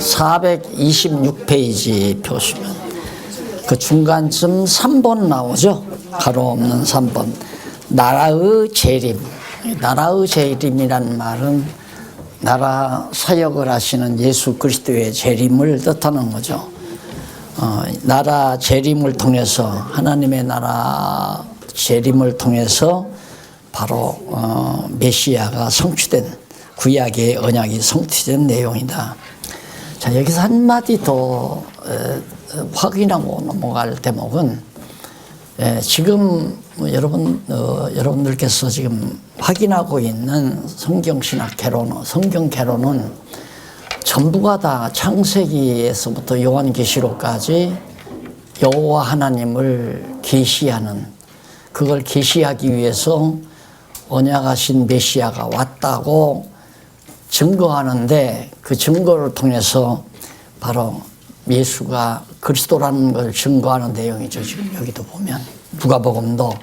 426페이지 보시면 그 중간쯤 3번 나오죠. 가로 없는 3번. 나라의 재림. 나라의 재림이란 말은 나라 사역을 하시는 예수 그리스도의 재림을 뜻하는 거죠. 나라 재림을 통해서 하나님의 나라 재림을 통해서 바로 메시아가 성취된 구약의 언약이 성취된 내용이다. 자, 여기서 한마디 더 확인하고 넘어갈 대목은 지금 여러분들께서 지금 확인하고 있는 성경신학 개론, 성경 개론은 전부가 다 창세기에서부터 요한계시록까지 여호와 하나님을 계시하는, 그걸 계시하기 위해서 언약하신 메시아가 왔다고 증거하는데, 그 증거를 통해서 바로 예수가 그리스도라는 걸 증거하는 내용이죠. 지금 여기도 보면 누가복음도.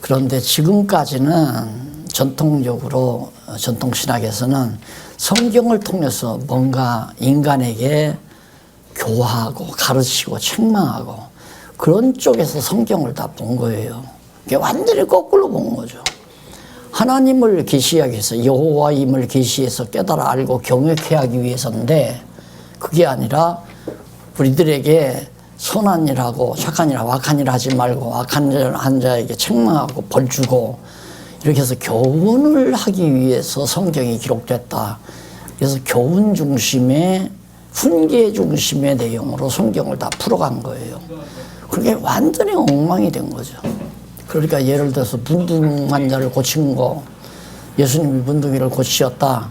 그런데 지금까지는 전통적으로 전통신학에서는 성경을 통해서 뭔가 인간에게 교화하고 가르치고 책망하고 그런 쪽에서 성경을 다 본 거예요. 이게 완전히 거꾸로 본 거죠. 하나님을 계시하기 위해서, 여호와임을 계시해서 깨달아 알고 경외케 하기 위해서인데, 그게 아니라 우리들에게 선한 일하고 착한 일하고 악한 일 하지 말고 악한 자에게 책망하고 벌 주고 이렇게 해서 교훈을 하기 위해서 성경이 기록됐다. 그래서 교훈 중심의, 훈계 중심의 내용으로 성경을 다 풀어간 거예요. 그게 완전히 엉망이 된 거죠. 그러니까 예를 들어서 문둥 환자를 고친 거, 예수님이 문둥이를 고치셨다.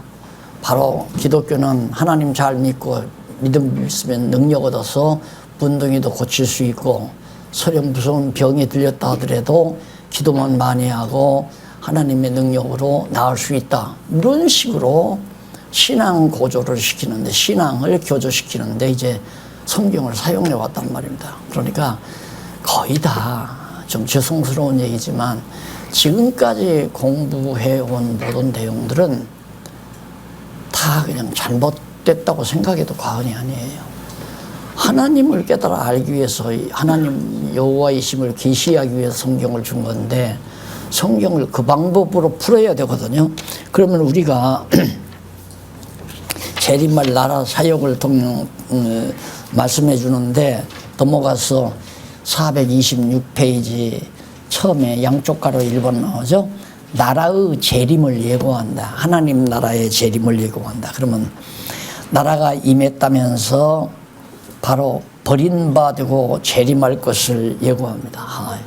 바로 기독교는 하나님 잘 믿고 믿음 있으면 능력 얻어서 문둥이도 고칠 수 있고, 설령 무서운 병이 들렸다 하더라도 기도만 많이 하고 하나님의 능력으로 나을 수 있다. 이런 식으로 신앙 고조를 시키는데, 신앙을 교조시키는데 이제 성경을 사용해 왔단 말입니다. 그러니까 거의 다 좀 죄송스러운 얘기지만 지금까지 공부해온 모든 내용들은 다 그냥 잘못됐다고 생각해도 과언이 아니에요. 하나님을 깨달아 알기 위해서, 하나님 여호와이심을 계시하기 위해서 성경을 준 건데, 성경을 그 방법으로 풀어야 되거든요. 그러면 우리가 재림할 나라 사역을 말씀해 주는데, 넘어가서 426페이지 처음에 양쪽 가로 1번 나오죠. 나라의 재림을 예고한다. 하나님 나라의 재림을 예고한다. 그러면 나라가 임했다면서 바로 버림받고 재림할 것을 예고합니다.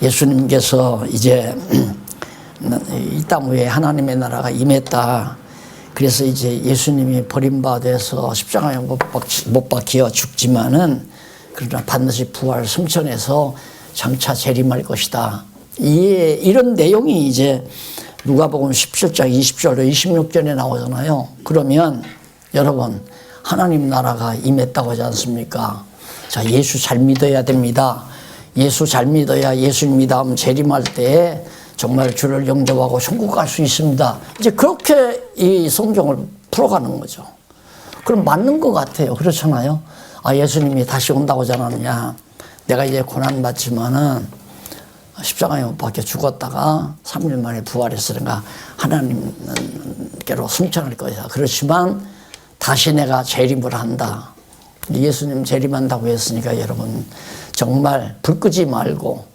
예수님께서 이제 이 땅 위에 하나님의 나라가 임했다. 그래서 이제 예수님이 버림받아서 십자가에 못 박혀 죽지만은, 그러나 반드시 부활 승천해서 장차 재림할 것이다. 이런 내용이 이제 누가복음 17장 20절로 26절에 나오잖아요. 그러면 여러분, 하나님 나라가 임했다고 하지 않습니까? 자, 예수 잘 믿어야 됩니다. 예수 잘 믿어야 예수님이 다음 재림할 때 정말 주를 영접하고 천국 갈 수 있습니다. 이제 그렇게 이 성경을 풀어가는 거죠. 그럼 맞는 것 같아요. 그렇잖아요. 예수님이 다시 온다고 하지 않았느냐. 내가 이제 고난받지만은 십자가에 못 박혀 죽었다가 3일 만에 부활했으니까 하나님께로 승천할 것이다. 그렇지만 다시 내가 재림을 한다. 예수님 재림한다고 했으니까 여러분 정말 불 끄지 말고,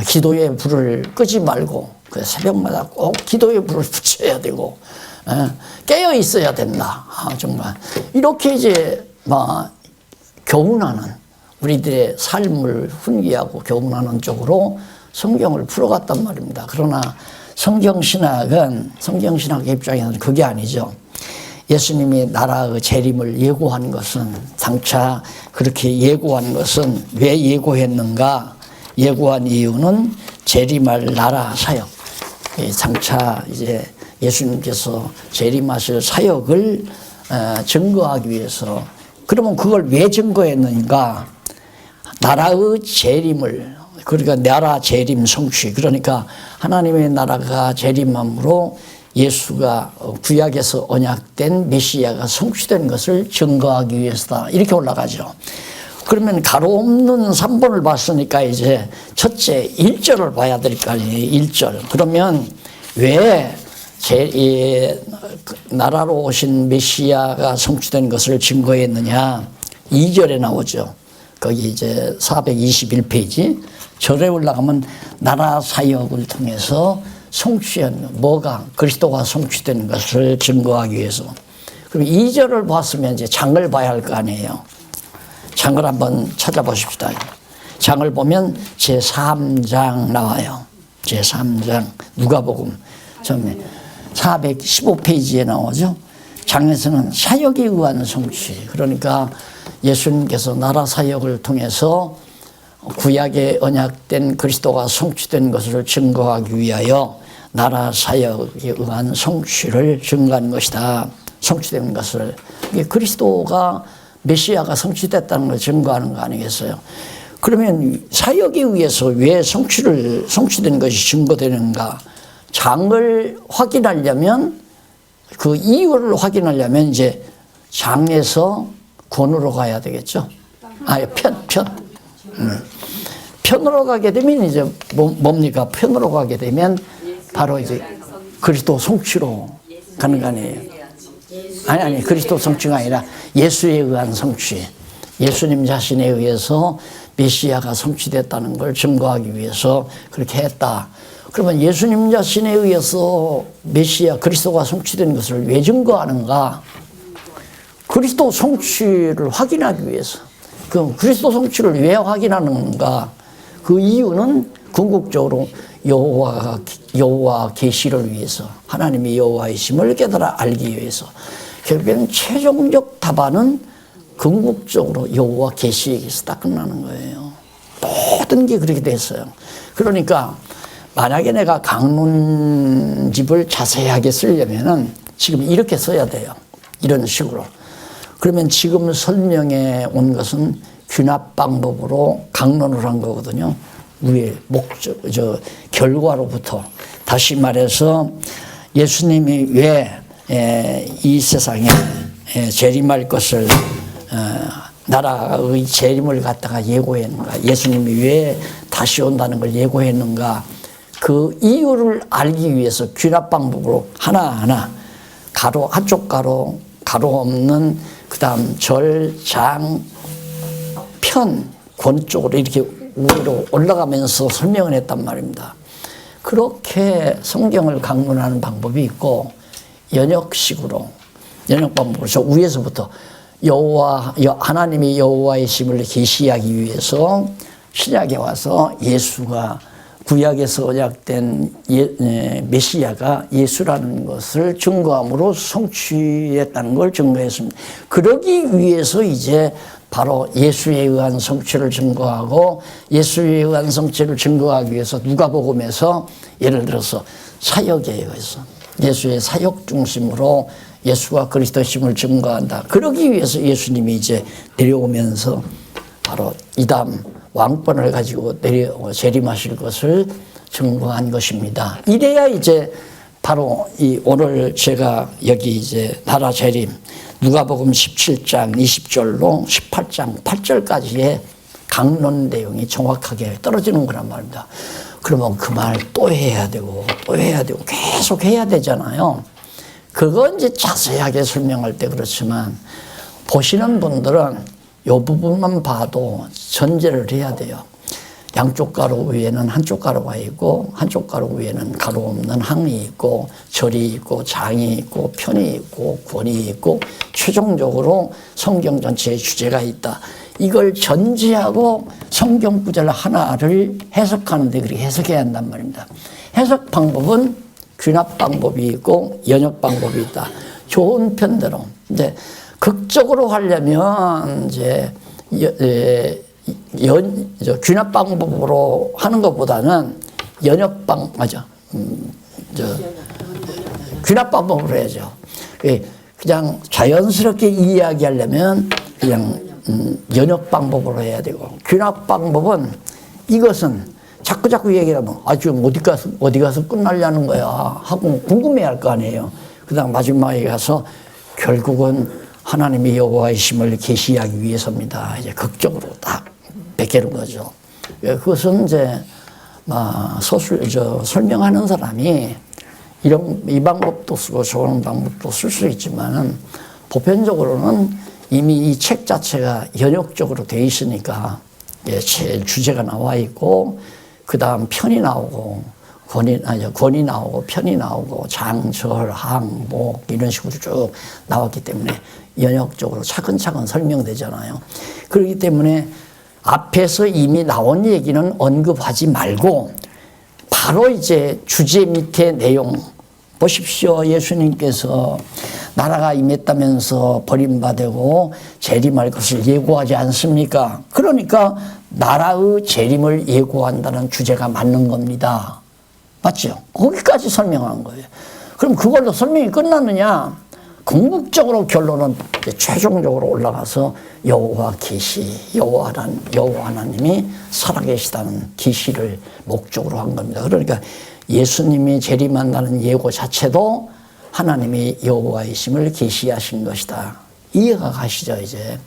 기도의 불을 끄지 말고, 그 새벽마다 꼭 기도의 불을 붙여야 되고, 깨어 있어야 된다. 정말 이렇게 이제 교훈하는, 우리들의 삶을 훈계하고 교훈하는 쪽으로 성경을 풀어갔단 말입니다. 그러나 성경신학의 입장에서는 그게 아니죠. 예수님이 나라의 재림을 예고한 것은, 장차 그렇게 예고한 것은 왜 예고했는가? 예고한 이유는 재림할 나라 사역, 장차 이제 예수님께서 재림하실 사역을 증거하기 위해서. 그러면 그걸 왜 증거했는가? 나라의 재림을, 그러니까 나라 재림 성취, 그러니까 하나님의 나라가 재림함으로 예수가 구약에서 언약된 메시아가 성취된 것을 증거하기 위해서다. 이렇게 올라가죠. 그러면 가로 없는 3번을 봤으니까 이제 첫째 1절을 봐야 될 거 아니에요. 1절. 그러면 왜 나라로 오신 메시아가 성취된 것을 증거했느냐. 2절에 나오죠. 거기 이제 421페이지. 절에 올라가면 나라 사역을 통해서 성취한 뭐가 그리스도가 성취된 것을 증거하기 위해서. 그럼 2절을 봤으면 이제 장을 봐야 할 거 아니에요. 장을 한번 찾아보십시다. 장을 보면 제3장 나와요. 제3장 누가복음 처음에 415페이지에 나오죠. 장에서는 사역에 의한 성취. 그러니까 예수님께서 나라 사역을 통해서 구약에 언약된 그리스도가 성취된 것을 증거하기 위하여 나라 사역에 의한 성취를 증거한 것이다. 성취된 것을. 이게 그리스도가 메시아가 성취됐다는 걸 증거하는 거 아니겠어요? 그러면 사역에 의해서 왜 성취된 것이 증거되는가? 장을 확인하려면 그 이유를 확인하려면 이제 장에서 권으로 가야 되겠죠. 편으로 가게 되면 이제 뭡니까? 편으로 가게 되면 바로 이제 그리스도 성취로 가는 거 아니에요. 아니 그리스도 성취가 아니라 예수에 의한 성취. 예수님 자신에 의해서 메시아가 성취됐다는 걸 증거하기 위해서 그렇게 했다. 그러면 예수님 자신에 의해서 메시아 그리스도가 성취된 것을 왜 증거하는가? 그리스도 성취를 확인하기 위해서. 그럼 그리스도 성취를 왜 확인하는가? 그 이유는 궁극적으로 여호와 계시를 위해서, 하나님이 여호와이심을 깨달아 알기 위해서. 결국에는 최종적 답안은 궁극적으로 여호와 계시에게서 다 끝나는 거예요. 모든 게 그렇게 됐어요. 그러니까 만약에 내가 강론집을 자세하게 쓰려면은 지금 이렇게 써야 돼요. 이런 식으로. 그러면 지금 설명해 온 것은 귀납 방법으로 강론을 한 거거든요. 위에 결과로부터. 다시 말해서 예수님이 왜 이 세상에 재림할 것을 나라의 재림을 갖다가 예고했는가? 예수님이 왜 다시 온다는 걸 예고했는가? 그 이유를 알기 위해서 귀납 방법으로 하나하나 가로 한쪽 가로 없는 그다음 절, 장, 편, 권 쪽으로 이렇게 위로 올라가면서 설명을 했단 말입니다. 그렇게 성경을 강론하는 방법이 있고 연역식으로 연역 방법으로 저 위에서부터 하나님이 여호와이심을 계시하기 위해서 신약에 와서 예수가 구약에서 언약된 메시아가 예수라는 것을 증거함으로 성취했다는 걸 증거했습니다. 그러기 위해서 이제 바로 예수에 의한 성취를 증거하고 예수에 의한 성취를 증거하기 위해서 누가복음에서 예를 들어서 사역에 의해서 예수의 사역 중심으로 예수가 그리스도심을 증거한다. 그러기 위해서 예수님이 이제 내려오면서 바로 이담 왕권을 가지고 재림하실 것을 증거한 것입니다. 이래야 이제 바로 오늘 제가 여기 이제 나라 재림 누가복음 17장 20절로 18장 8절까지의 강론 내용이 정확하게 떨어지는 거란 말입니다. 그러면 그 말 또 해야 되고 또 해야 되고 계속 해야 되잖아요. 그건 이제 자세하게 설명할 때 그렇지만 보시는 분들은 이 부분만 봐도 전제를 해야 돼요. 양쪽 가로 위에는 한쪽 가로가 있고 한쪽 가로 위에는 가로 없는 항이 있고 절이 있고 장이 있고 편이 있고 권이 있고 최종적으로 성경 전체의 주제가 있다. 이걸 전제하고 성경 구절 하나를 해석하는데 그렇게 해석해야 한단 말입니다. 해석 방법은 귀납 방법이 있고 연역 방법이 있다. 좋은 편대로. 근데 극적으로 하려면 이제 귀납 방법으로 하는 것보다는 귀납 방법으로 해야죠. 그냥 자연스럽게 이야기하려면 그냥 연역 방법으로 해야 되고 귀납 방법은 이것은 자꾸 얘기하면 지금 어디 가서 끝나려는 거야 하고 궁금해 할 거 아니에요. 그다음 마지막에 가서 결국은 하나님의 여호와이심을 계시하기 위해서입니다. 이제 극적으로 딱 베끼는 거죠. 그것은 이제 설명하는 사람이 이 방법도 쓰고 저런 방법도 쓸 수 있지만은 보편적으로는 이미 이 책 자체가 연역적으로 돼 있으니까 제일 주제가 나와 있고 그 다음 편이 나오고 권이 나오고 편이 나오고 장, 절, 항, 목 이런 식으로 쭉 나왔기 때문에 연역적으로 차근차근 설명되잖아요. 그렇기 때문에 앞에서 이미 나온 얘기는 언급하지 말고 바로 이제 주제 밑에 내용 보십시오. 예수님께서 나라가 임했다면서 버림받고 재림할 것을 예고하지 않습니까? 그러니까 나라의 재림을 예고한다는 주제가 맞는 겁니다. 맞죠? 거기까지 설명한 거예요. 그럼 그걸로 설명이 끝났느냐? 궁극적으로 결론은 최종적으로 올라가서 여호와 계시, 여호와 하나님이 살아계시다는 계시를 목적으로 한 겁니다. 그러니까 예수님이 재림한다는 예고 자체도 하나님이 여호와이심을 계시하신 것이다. 이해가 가시죠, 이제.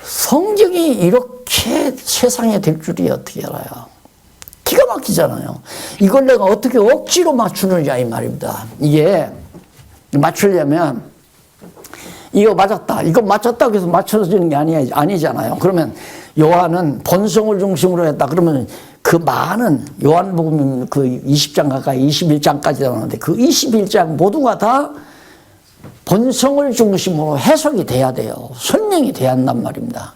성경이 이렇게 세상에 될 줄이 어떻게 알아요? 기가 막히잖아요. 이걸 내가 어떻게 억지로 맞추느냐 이 말입니다. 이게 맞추려면 이거 맞았다. 이거 맞췄다고 해서 맞춰지는 게 아니잖아요. 그러면 요한은 본성을 중심으로 했다. 그러면 그 많은 요한복음 그 20장 가까이 21장까지 나오는데 그 21장 모두가 다 본성을 중심으로 해석이 돼야 돼요. 설명이 돼야 한단 말입니다.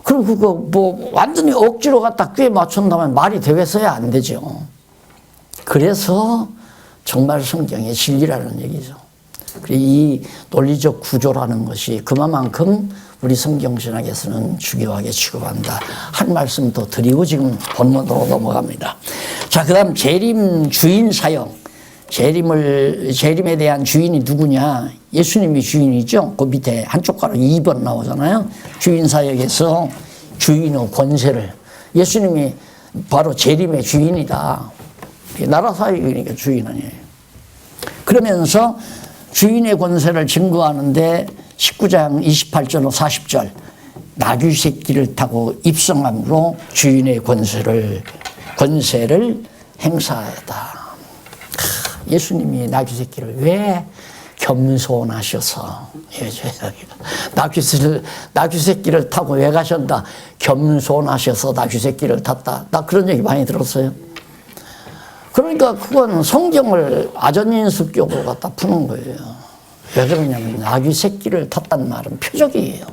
그럼 그거 뭐 완전히 억지로 갖다 꽤 맞춘다면 말이 되겠어야 안 되죠. 그래서 정말 성경의 진리라는 얘기죠. 이 논리적 구조라는 것이 그만큼 우리 성경신학에서는 중요하게 취급한다. 한 말씀 더 드리고 지금 본문으로 넘어갑니다. 자, 그 다음 재림 주인 사역. 재림에 대한 주인이 누구냐? 예수님이 주인이죠. 그 밑에 한쪽 가로 2번 나오잖아요. 주인 사역에서 주인의 권세를. 예수님이 바로 재림의 주인이다. 나라 사역이니까 주인 아니에요. 그러면서 주인의 권세를 증거하는데 19장 28절 40절 나귀 새끼를 타고 입성함으로 주인의 권세를 행사하였다. 예수님이 나귀 새끼를 왜 겸손하셔서 나귀 새끼를 타고 왜 가셨다? 겸손하셔서 나귀 새끼를 탔다. 나 그런 얘기 많이 들었어요. 그러니까 그건 성경을 아전인수격으로 갖다 푸는 거예요. 왜 그러냐면 나귀 새끼를 탔단 말은 표적이에요.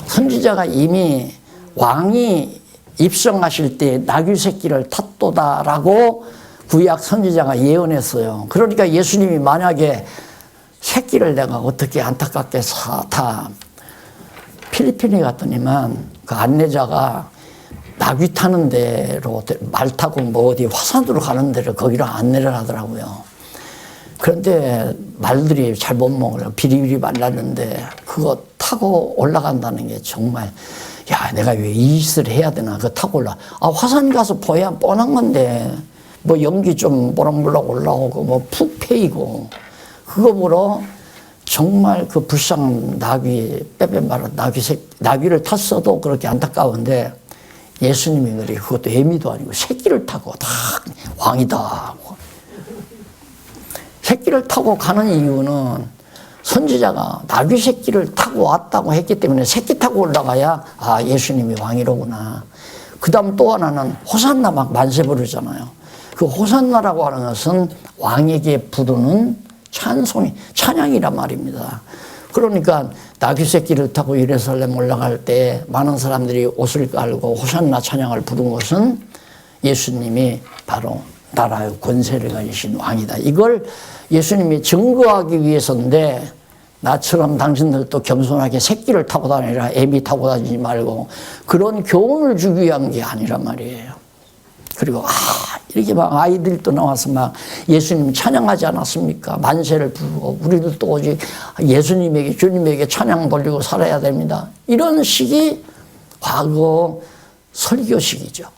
선지자가 이미 왕이 입성하실 때 나귀 새끼를 탔도다라고 구약 선지자가 예언했어요. 그러니까 예수님이 만약에 새끼를 내가 어떻게 안타깝게 타 필리핀에 갔더니만 그 안내자가 나귀 타는 데로 말 타고 뭐 어디 화산으로 가는 데를 거기로 안내를 하더라고요. 그런데 말들이 잘 못 먹어요. 비리비리 말랐는데 그거 타고 올라간다는 게 정말 야 내가 왜 이 짓을 해야 되나 그거 타고 화산 가서 보야 뻔한 건데 뭐 연기 좀 모락모락 올라오고 뭐 푹 패이고 그거 보러 정말 그 불쌍한 나귀 빼빼 말아 나귀를 탔어도 그렇게 안타까운데 예수님이 그것도 애미도 아니고 새끼를 타고 다 왕이다. 새끼를 타고 가는 이유는 선지자가 나귀 새끼를 타고 왔다고 했기 때문에 새끼 타고 올라가야 예수님이 왕이로구나. 그 다음 또 하나는 호산나 막 만세 부르잖아요. 그 호산나라고 하는 것은 왕에게 부르는 찬양이란 말입니다. 그러니까 나귀 새끼를 타고 예루살렘 올라갈 때 많은 사람들이 옷을 깔고 호산나 찬양을 부른 것은 예수님이 바로 나라의 권세를 가지신 왕이다. 이걸 예수님이 증거하기 위해서인데 나처럼 당신들도 겸손하게 새끼를 타고 다니라 애미 타고 다니지 말고 그런 교훈을 주기 위한 게 아니란 말이에요. 그리고 이렇게 막 아이들도 나와서 막 예수님 찬양하지 않았습니까? 만세를 부르고 우리들도 오직 예수님에게 주님에게 찬양 돌리고 살아야 됩니다. 이런 식이 과거 설교식이죠.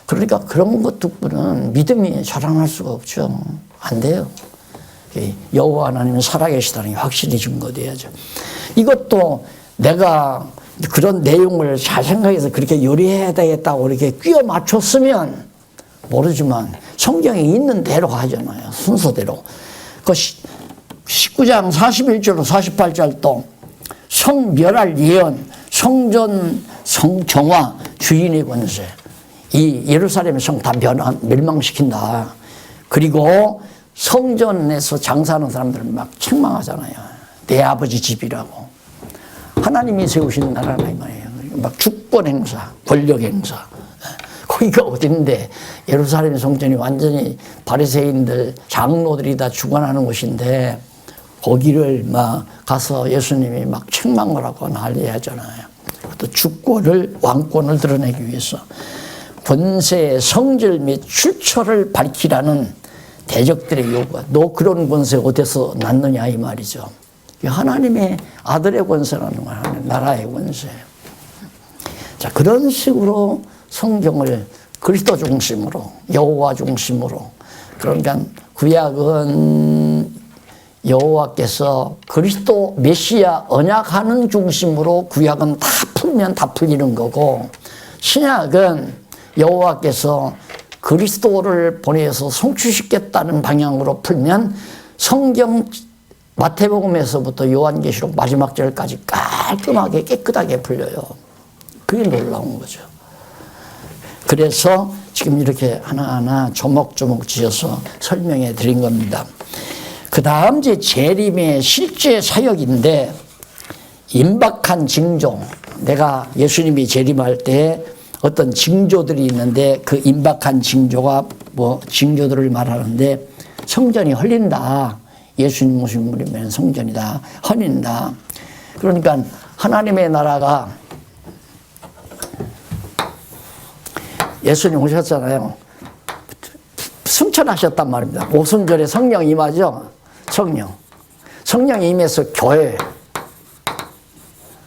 그러니까 그런 것 덕분은 믿음이 자라날 수가 없죠. 안 돼요. 여호와 하나님은 살아계시다는 게 확실히 증거돼야죠. 이것도 내가 그런 내용을 잘 생각해서 그렇게 요리해야 되겠다고 이렇게 끼워 맞췄으면 모르지만 성경에 있는 대로 하잖아요. 순서대로. 그 19장 41절로 48절도 성멸할 예언, 성전, 성정화, 주인의 권세. 이 예루살렘의 성 다 멸망시킨다. 그리고 성전에서 장사하는 사람들은 막 책망하잖아요. 내 아버지 집이라고. 하나님이 세우신 나라라 이 말이에요. 막 주권 행사, 권력 행사. 거기가 어딘데 예루살렘 성전이 완전히 바리새인들, 장로들이 다 주관하는 곳인데 거기를 막 가서 예수님이 막 책망을 하고 난리하잖아요. 또 주권을, 왕권을 드러내기 위해서 권세의 성질 및 출처를 밝히라는 대적들의 요구가 너 그런 권세 어디서 났느냐 이 말이죠. 하나님의 아들의 권세라는 거예요. 나라의 권세예요. 자, 그런 식으로 성경을 그리스도 중심으로, 여호와 중심으로. 그러니까 구약은 여호와께서 그리스도 메시아 언약하는 중심으로 구약은 다 풀면 다 풀리는 거고, 신약은 여호와께서 그리스도를 보내서 성취시켰다는 방향으로 풀면 성경 마태복음에서부터 요한계시록 마지막 절까지 깔끔하게 깨끗하게 풀려요. 그게 놀라운 거죠. 그래서 지금 이렇게 하나하나 조목조목 지어서 설명해 드린 겁니다. 그 다음 이제 재림의 실제 사역인데, 임박한 징조. 내가 예수님이 재림할 때 어떤 징조들이 있는데 그 임박한 징조가 뭐 징조들을 말하는데, 성전이 헐린다. 예수님 오신 분이면 성전이다. 헐린다. 그러니까 하나님의 나라가, 예수님 오셨잖아요. 승천하셨단 말입니다. 오순절에 성령 임하죠. 성령이 임해서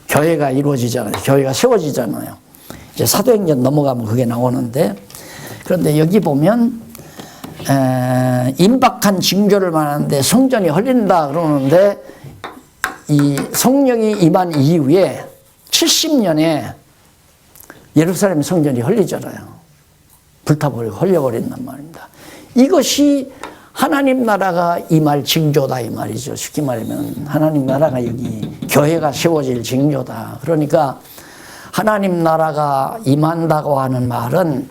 교회가 이루어지잖아요. 교회가 세워지잖아요. 이제 사도행전 넘어가면 그게 나오는데, 그런데 여기 보면 임박한 징조를 말하는데 성전이 헐린다 그러는데, 이 성령이 임한 이후에 70년에 예루살렘 성전이 헐리잖아요. 불타버리고 헐려버린단 말입니다. 이것이 하나님 나라가 임할 징조다 이 말이죠. 쉽게 말하면 하나님 나라가 여기 교회가 세워질 징조다. 그러니까 하나님 나라가 임한다고 하는 말은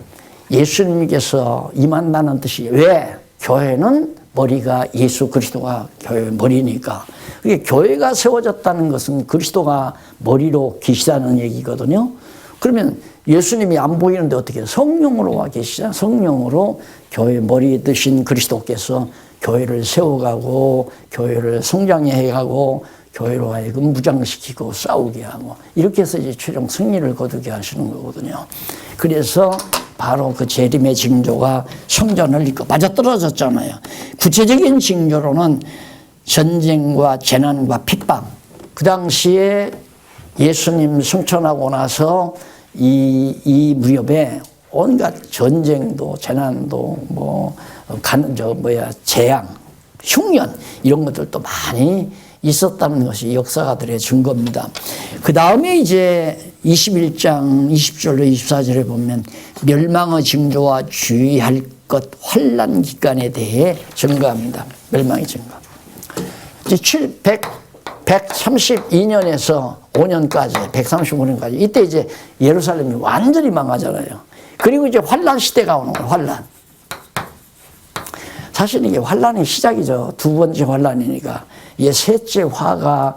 예수님께서 임한다는 뜻이, 왜? 교회는 머리가 예수 그리스도가 교회의 머리니까. 그게 교회가 세워졌다는 것은 그리스도가 머리로 계시다는 얘기거든요. 그러면 예수님이 안 보이는데 어떻게 해요? 성령으로 와 계시잖아요. 성령으로 교회 머리 드신 그리스도께서 교회를 세워가고 교회를 성장해 해가고 교회로 하여금 무장시키고 싸우게 하고 이렇게 해서 이제 최종 승리를 거두게 하시는 거거든요. 그래서 바로 그 재림의 징조가 성전을 잇고 맞아떨어졌잖아요. 구체적인 징조로는 전쟁과 재난과 핍박. 그 당시에 예수님 승천하고 나서 이 무렵에 온갖 전쟁도 재난도 재앙, 흉년 이런 것들도 많이 있었다는 것이 역사가들의 증거입니다. 그 다음에 이제 21장 20절로 24절에 보면 멸망의 징조와 주의할 것 환난 기간에 대해 증거합니다. 멸망의 증거. 이제 132년에서 5년까지, 135년까지, 이때 이제 예루살렘이 완전히 망하잖아요. 그리고 이제 환란 시대가 오는 거예요, 환란. 사실 이게 환란의 시작이죠. 두 번째 환란이니까. 이게 셋째 화가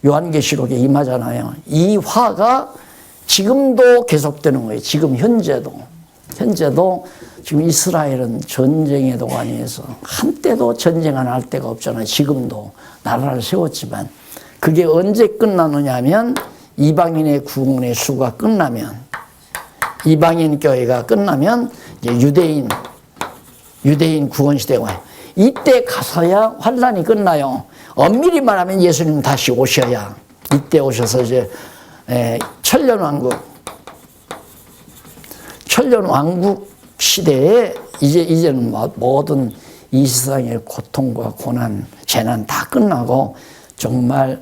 요한계시록에 임하잖아요. 이 화가 지금도 계속되는 거예요. 지금 현재도 지금 이스라엘은 전쟁의 도가니에서 한때도 전쟁 안 할 데가 없잖아요. 지금도 나라를 세웠지만 그게 언제 끝나느냐 하면 이방인의 구원의 수가 끝나면, 이방인 교회가 끝나면 이제 유대인 구원 시대가 와요. 이때 가서야 환란이 끝나요. 엄밀히 말하면 예수님 다시 오셔야, 이때 오셔서 이제 천년 왕국 시대에 이제는 모든 이 세상의 고통과 고난, 재난 다 끝나고 정말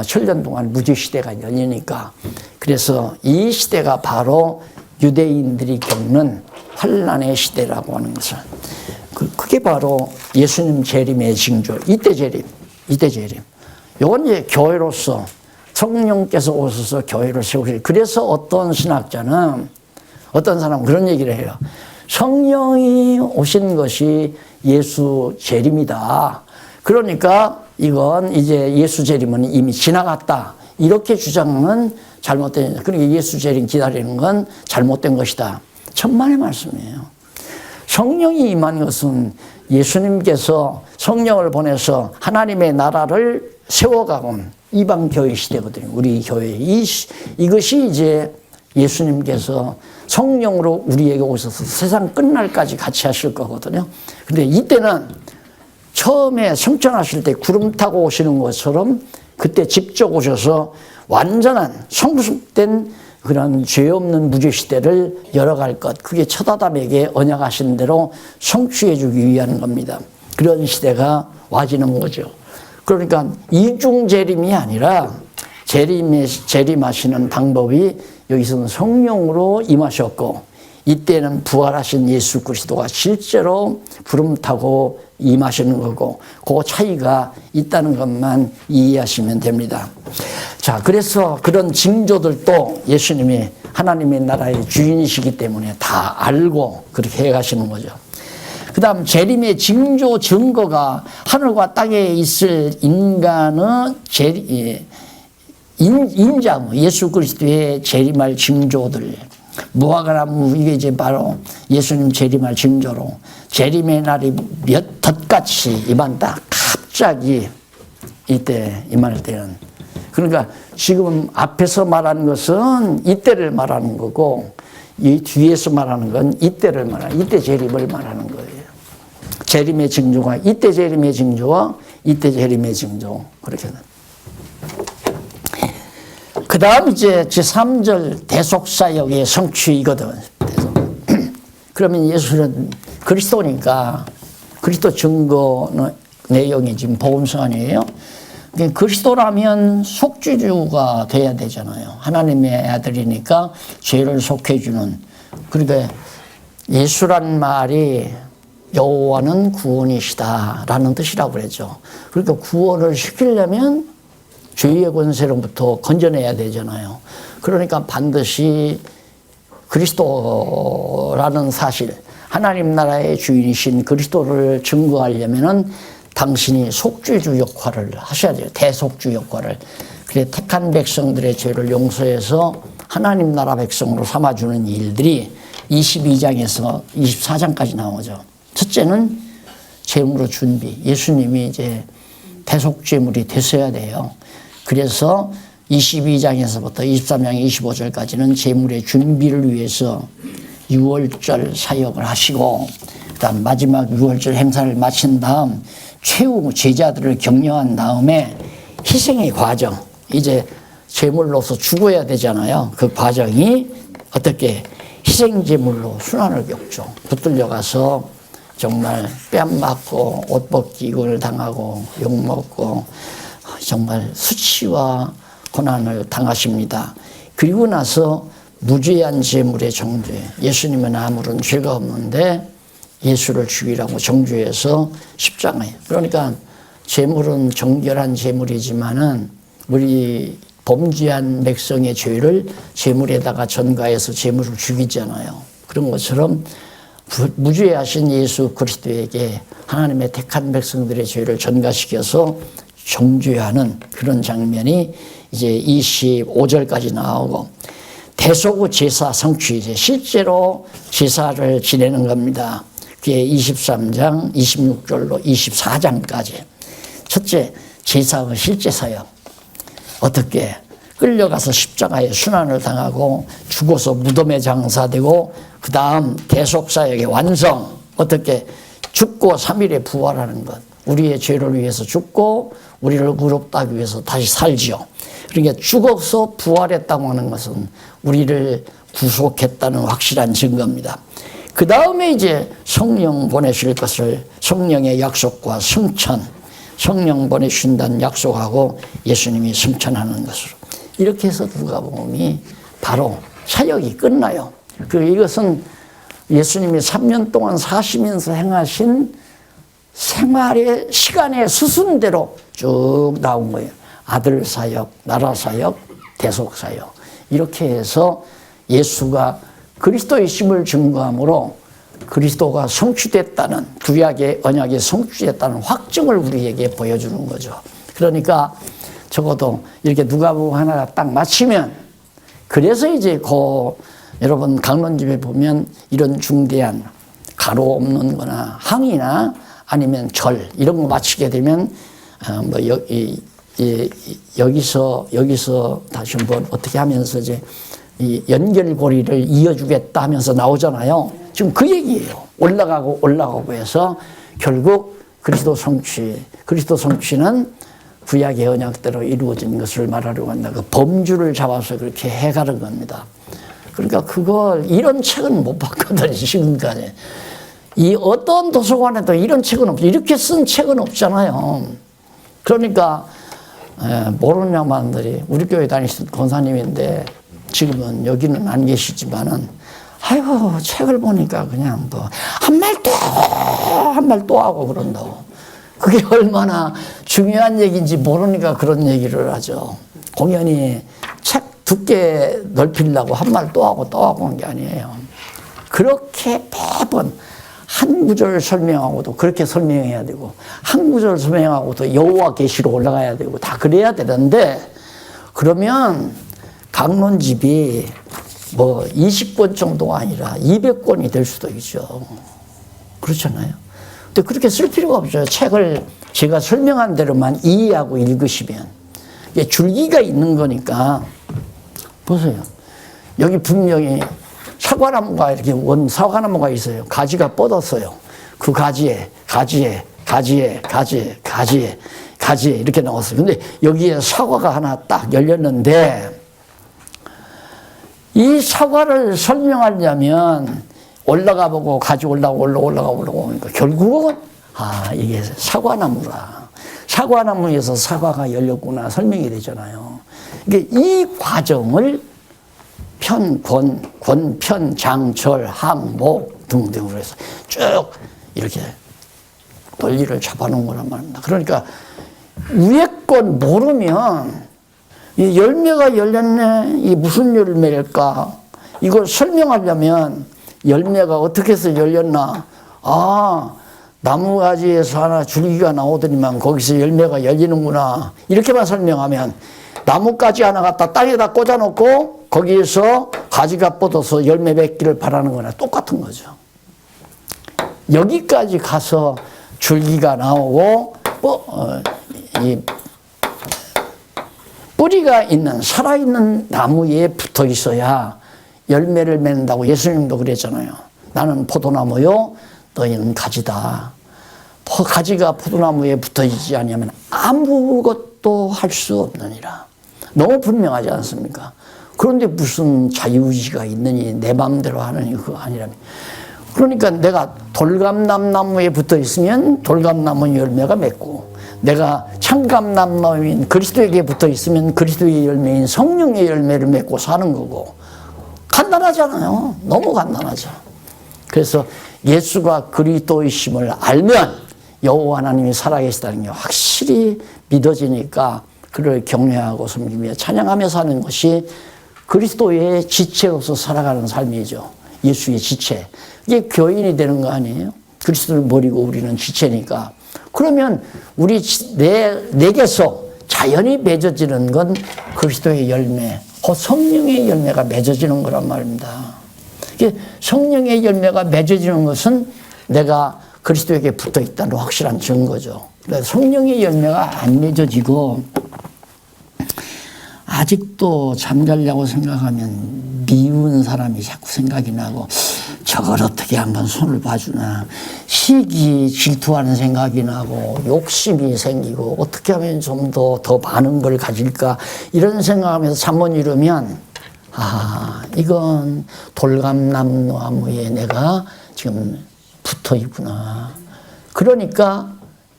천년 동안 무죄 시대가 열리니까, 그래서 이 시대가 바로 유대인들이 겪는 환난의 시대라고 하는 것을, 그게 바로 예수님 재림의 징조. 이때 재림. 이건 이제 교회로서 성령께서 오셔서 교회를 세우실. 그래서 어떤 신학자는, 어떤 사람은 그런 얘기를 해요. 성령이 오신 것이 예수 재림이다. 그러니까 이건 이제 예수 재림은 이미 지나갔다. 이렇게 주장은 잘못된, 그러니까 예수 재림 기다리는 건 잘못된 것이다. 천만의 말씀이에요. 성령이 임한 것은 예수님께서 성령을 보내서 하나님의 나라를 세워가온 이방 교회 시대거든요. 우리 교회. 이것이 이제 예수님께서 성령으로 우리에게 오셔서 세상 끝날까지 같이 하실 거거든요. 근데 이때는 처음에 성천하실 때 구름 타고 오시는 것처럼 그때 직접 오셔서 완전한 성숙된 그런 죄 없는 무죄 시대를 열어갈 것. 그게 첫 아담에게 언약하신 대로 성취해 주기 위한 겁니다. 그런 시대가 와지는 거죠. 그러니까 이중 재림이 아니라 재림하시는 방법이 여기서는 성령으로 임하셨고, 이때는 부활하신 예수 그리스도가 실제로 구름 타고 임하시는 거고, 그 차이가 있다는 것만 이해하시면 됩니다. 자, 그래서 그런 징조들도 예수님이 하나님의 나라의 주인이시기 때문에 다 알고 그렇게 해가시는 거죠. 그 다음 재림의 징조 증거가 하늘과 땅에 있을 인간의 인자무, 예수 그리스도의 재림할 징조들, 무화과나무, 이게 이제 바로 예수님 재림할 징조로, 재림의 날이 몇 덧같이 임한다. 갑자기 이때 임할 때는. 그러니까 지금 앞에서 말하는 것은 이때를 말하는 거고, 이 뒤에서 말하는 건 이때를 말하는, 이때 재림을 말하는 거예요. 재림의 징조가 이때 재림의 징조와 이때 재림의 징조, 그렇게. 그 다음 이제 제3절 대속사역의 성취이거든. 그러면 예수는 그리스도니까, 그리스도 증거 내용이 지금 복음서 아니에요? 그리스도라면 속죄주가 돼야 되잖아요. 하나님의 아들이니까 죄를 속해주는. 그러니까 예수란 말이 여호와는 구원이시다라는 뜻이라고 그랬죠. 그러니까 구원을 시키려면 죄의 권세로부터 건져내야 되잖아요. 그러니까 반드시 그리스도라는 사실, 하나님 나라의 주인이신 그리스도를 증거하려면은 당신이 속죄주 역할을 하셔야 돼요. 대속주 역할을. 그래 택한 백성들의 죄를 용서해서 하나님 나라 백성으로 삼아주는 일들이 22장에서 24장까지 나오죠. 첫째는 제물의 준비. 예수님이 이제 대속제물이 되셔야 돼요. 그래서 22장에서부터 23장 25절까지는 제물의 준비를 위해서 유월절 사역을 하시고, 그다음 마지막 유월절 행사를 마친 다음 최후 제자들을 격려한 다음에 희생의 과정, 이제 제물로서 죽어야 되잖아요. 그 과정이 어떻게 희생제물로 순환을 겪죠. 붙들려가서 정말 뺨 맞고 옷 벗기고를 당하고 욕먹고 정말 수치와 고난을 당하십니다. 그리고 나서 무죄한 제물의 정죄, 예수님은 아무런 죄가 없는데 예수를 죽이라고 정죄해서 십자가에. 그러니까 제물은 정결한 제물이지만은 우리 범죄한 백성의 죄를 제물에다가 전가해서 제물을 죽이잖아요. 그런 것처럼 무죄하신 예수 그리스도에게 하나님의 택한 백성들의 죄를 전가시켜서 정죄하는 그런 장면이 이제 25절까지 나오고, 대속 후 제사 성취, 이제 실제로 제사를 지내는 겁니다. 그게 23장 26절로 24장까지. 첫째, 제사의 실제 사역. 어떻게 끌려가서 십자가에 순환을 당하고 죽어서 무덤에 장사되고, 그 다음 대속사역의 완성. 어떻게 죽고 3일에 부활하는 것. 우리의 죄를 위해서 죽고 우리를 의롭다기 위해서 다시 살지요. 그러니까 죽어서 부활했다고 하는 것은 우리를 구속했다는 확실한 증거입니다. 그 다음에 이제 성령 보내실 것을 성령의 약속과 승천, 성령 보내신다는 약속하고 예수님이 승천하는 것으로 이렇게 해서 누가복음이 바로 사역이 끝나요. 이것은 예수님이 3년 동안 사시면서 행하신 생활의 시간의 수순대로 쭉 나온 거예요. 아들 사역, 나라 사역, 대속 사역. 이렇게 해서 예수가 그리스도의 심을 증거함으로 그리스도가 성취됐다는, 구약의 언약이 성취됐다는 확증을 우리에게 보여주는 거죠. 그러니까 적어도 이렇게 누가복음 하나가 딱 마치면, 그래서 이제 여러분 강론집에 보면 이런 중대한 가로 없는 거나 항이나 아니면 절 이런 거 마치게 되면 여기서 다시 한번 어떻게 하면서 이제 이 연결고리를 이어주겠다 하면서 나오잖아요. 지금 그 얘기예요. 올라가고 해서 결국 그리스도 성취는 구약의 언약대로 이루어진 것을 말하려고 한다. 그 범주를 잡아서 그렇게 해가는 겁니다. 그러니까 이런 책은 못 봤거든요, 지금까지. 이 어떤 도서관에도 이런 책은 없죠. 이렇게 쓴 책은 없잖아요. 그러니까, 모르는 양반들이 우리 교회 다니시던 권사님인데 지금은 여기는 안 계시지만은, 아이고, 책을 보니까 그냥 한 말 또 하고 그런다고. 그게 얼마나 중요한 얘기인지 모르니까 그런 얘기를 하죠. 공연히 책 두께 넓히려고 한 말 또 하고 한 게 아니에요. 그렇게 매번 한 구절 설명하고도 그렇게 설명해야 되고, 한 구절 설명하고도 여호와 계시로 올라가야 되고, 다 그래야 되는데, 그러면 강론집이 20권 정도가 아니라 200권이 될 수도 있죠. 그렇잖아요. 근데 그렇게 쓸 필요가 없죠. 책을 제가 설명한 대로만 이해하고 읽으시면. 이게 줄기가 있는 거니까. 보세요. 여기 분명히 사과나무가 이렇게 사과나무가 있어요. 가지가 뻗었어요. 그 가지에 이렇게 나왔어요. 근데 여기에 사과가 하나 딱 열렸는데, 이 사과를 설명하려면 올라가 보고 가지 올라가고 하니까 결국은 이게 사과나무라. 사과나무에서 사과가 열렸구나 설명이 되잖아요. 이 과정을 권, 장, 절, 항, 목 등등으로 해서 쭉 이렇게 논리를 잡아놓은 거란 말입니다. 그러니까 위에 건 모르면 이 열매가 열렸네, 이 무슨 열매일까? 이걸 설명하려면 열매가 어떻게 해서 열렸나? 나무가지에서 하나 줄기가 나오더니만 거기서 열매가 열리는구나. 이렇게만 설명하면 나뭇가지 하나 갖다 땅에다 꽂아놓고 거기에서 가지가 뻗어서 열매 맺기를 바라는 거나 똑같은 거죠. 여기까지 가서 줄기가 나오고 이 뿌리가 있는 살아있는 나무에 붙어 있어야 열매를 맺는다고 예수님도 그랬잖아요. 나는 포도나무요, 너희는 가지다. 가지가 포도나무에 붙어 있지 않으면 아무것도 할 수 없느니라. 너무 분명하지 않습니까? 그런데 무슨 자유의지가 있느니 내 마음대로 하느니 그거 아니라면. 그러니까 내가 돌감남나무에 붙어 있으면 돌감나무 열매가 맺고, 내가 참감남나무인 그리스도에게 붙어 있으면 그리스도의 열매인 성령의 열매를 맺고 사는 거고. 간단하잖아요. 너무 간단하죠. 그래서 예수가 그리스도이심을 알면 여호와 하나님이 살아계시다는 게 확실히 믿어지니까 그를 경외하고 섬기며 찬양하며 사는 것이 그리스도의 지체로서 살아가는 삶이죠. 예수의 지체. 이게 교인이 되는 거 아니에요? 그리스도를 버리고 우리는 지체니까. 그러면 내게서 자연히 맺어지는 건 그리스도의 열매, 그 성령의 열매가 맺어지는 거란 말입니다. 성령의 열매가 맺어지는 것은 내가 그리스도에게 붙어 있다는 확실한 증거죠. 성령의 열매가 안 맺어지고 아직도 잠자려고 생각하면 미운 사람이 자꾸 생각이 나고, 저걸 어떻게 한번 손을 봐주나, 시기 질투하는 생각이 나고, 욕심이 생기고, 어떻게 하면 좀 더 많은 걸 가질까, 이런 생각하면서 잠 못 이루면 이건 돌감나무에 내가 지금 붙어 있구나. 그러니까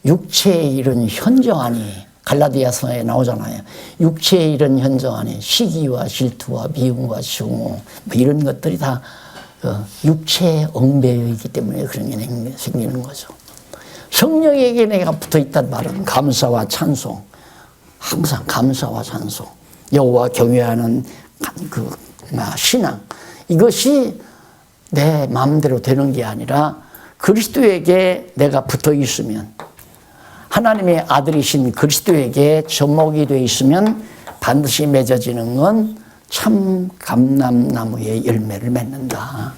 육체의 일은 현저하니, 갈라디아서에 나오잖아요. 육체의 일은 현저하니 시기와 질투와 미움과 증오 뭐 이런 것들이 다 육체에 얽매여 있기 때문에 그런 게 생기는 거죠. 성령에게 내가 붙어 있다는 말은 감사와 찬송, 항상 감사와 찬송, 여호와 경외하는 그 신앙, 이것이 내 마음대로 되는 게 아니라 그리스도에게 내가 붙어 있으면, 하나님의 아들이신 그리스도에게 접목이 되어 있으면 반드시 맺어지는 건 참 감람나무의 열매를 맺는다.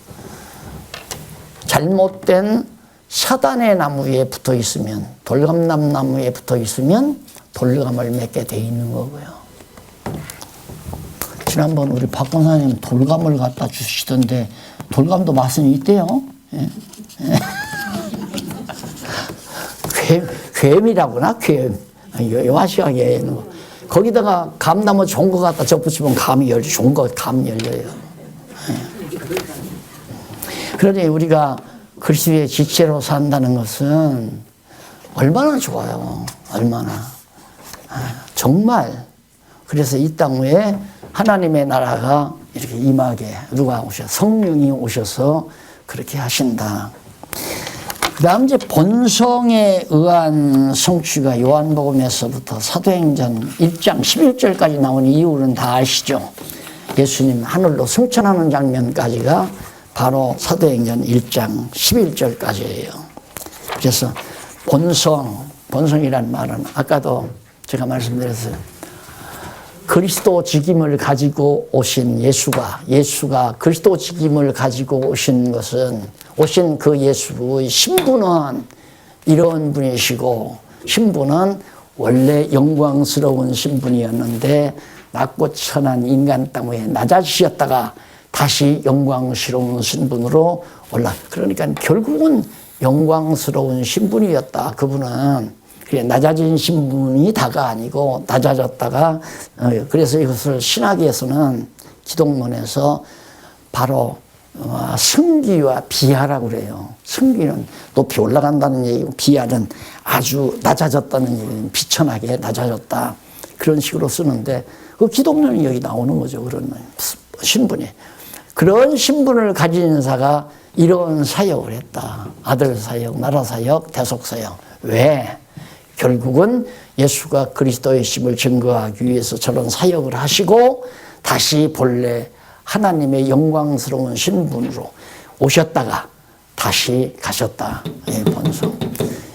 잘못된 사단의 나무에 붙어 있으면, 돌감나무에 붙어 있으면 돌감을 맺게 돼 있는 거고요. 지난번 우리 박 권사님 돌감을 갖다 주시던데 돌감도 맛은 있대요. 예. 괴미라구나, 괴. 요아시아에 거기다가 감나무 좋은 거 갖다 접붙이면 감이 열려, 좋은 거 감 열려요. 그러니 우리가 그리스도의 지체로 산다는 것은 얼마나 좋아요. 얼마나. 정말. 그래서 이 땅 위에 하나님의 나라가 이렇게 임하게 누가 오셔서, 성령이 오셔서 그렇게 하신다. 그 다음 이제 본성에 의한 성취가 요한복음에서부터 사도행전 1장 11절까지 나온 이유는 다 아시죠? 예수님 하늘로 승천하는 장면까지가 바로 사도행전 1장 11절까지예요. 그래서 본성이란 말은 아까도 제가 말씀드렸어요. 그리스도 직임을 가지고 오신 예수가 그리스도 직임을 가지고 오신 그 예수의 신분은 이런 분이시고, 신분은 원래 영광스러운 신분이었는데 낮고 천한 인간 땅에 낮아지셨다가 다시 영광스러운 신분으로 그러니까 결국은 영광스러운 신분이었다. 그분은 낮아진 신분이 다가 아니고 낮아졌다가, 그래서 이것을 신학에서는 기독론에서 바로 승기와 비하라고 그래요. 승기는 높이 올라간다는 얘기고, 비하는 아주 낮아졌다는 얘기는 비천하게 낮아졌다. 그런 식으로 쓰는데, 그 기독론이 여기 나오는 거죠. 그런 신분이. 그런 신분을 가진 자가 이런 사역을 했다. 아들 사역, 나라 사역, 대속 사역. 왜? 결국은 예수가 그리스도의 심을 증거하기 위해서 저런 사역을 하시고 다시 본래 하나님의 영광스러운 신분으로 오셨다가 다시 가셨다. 예, 본성.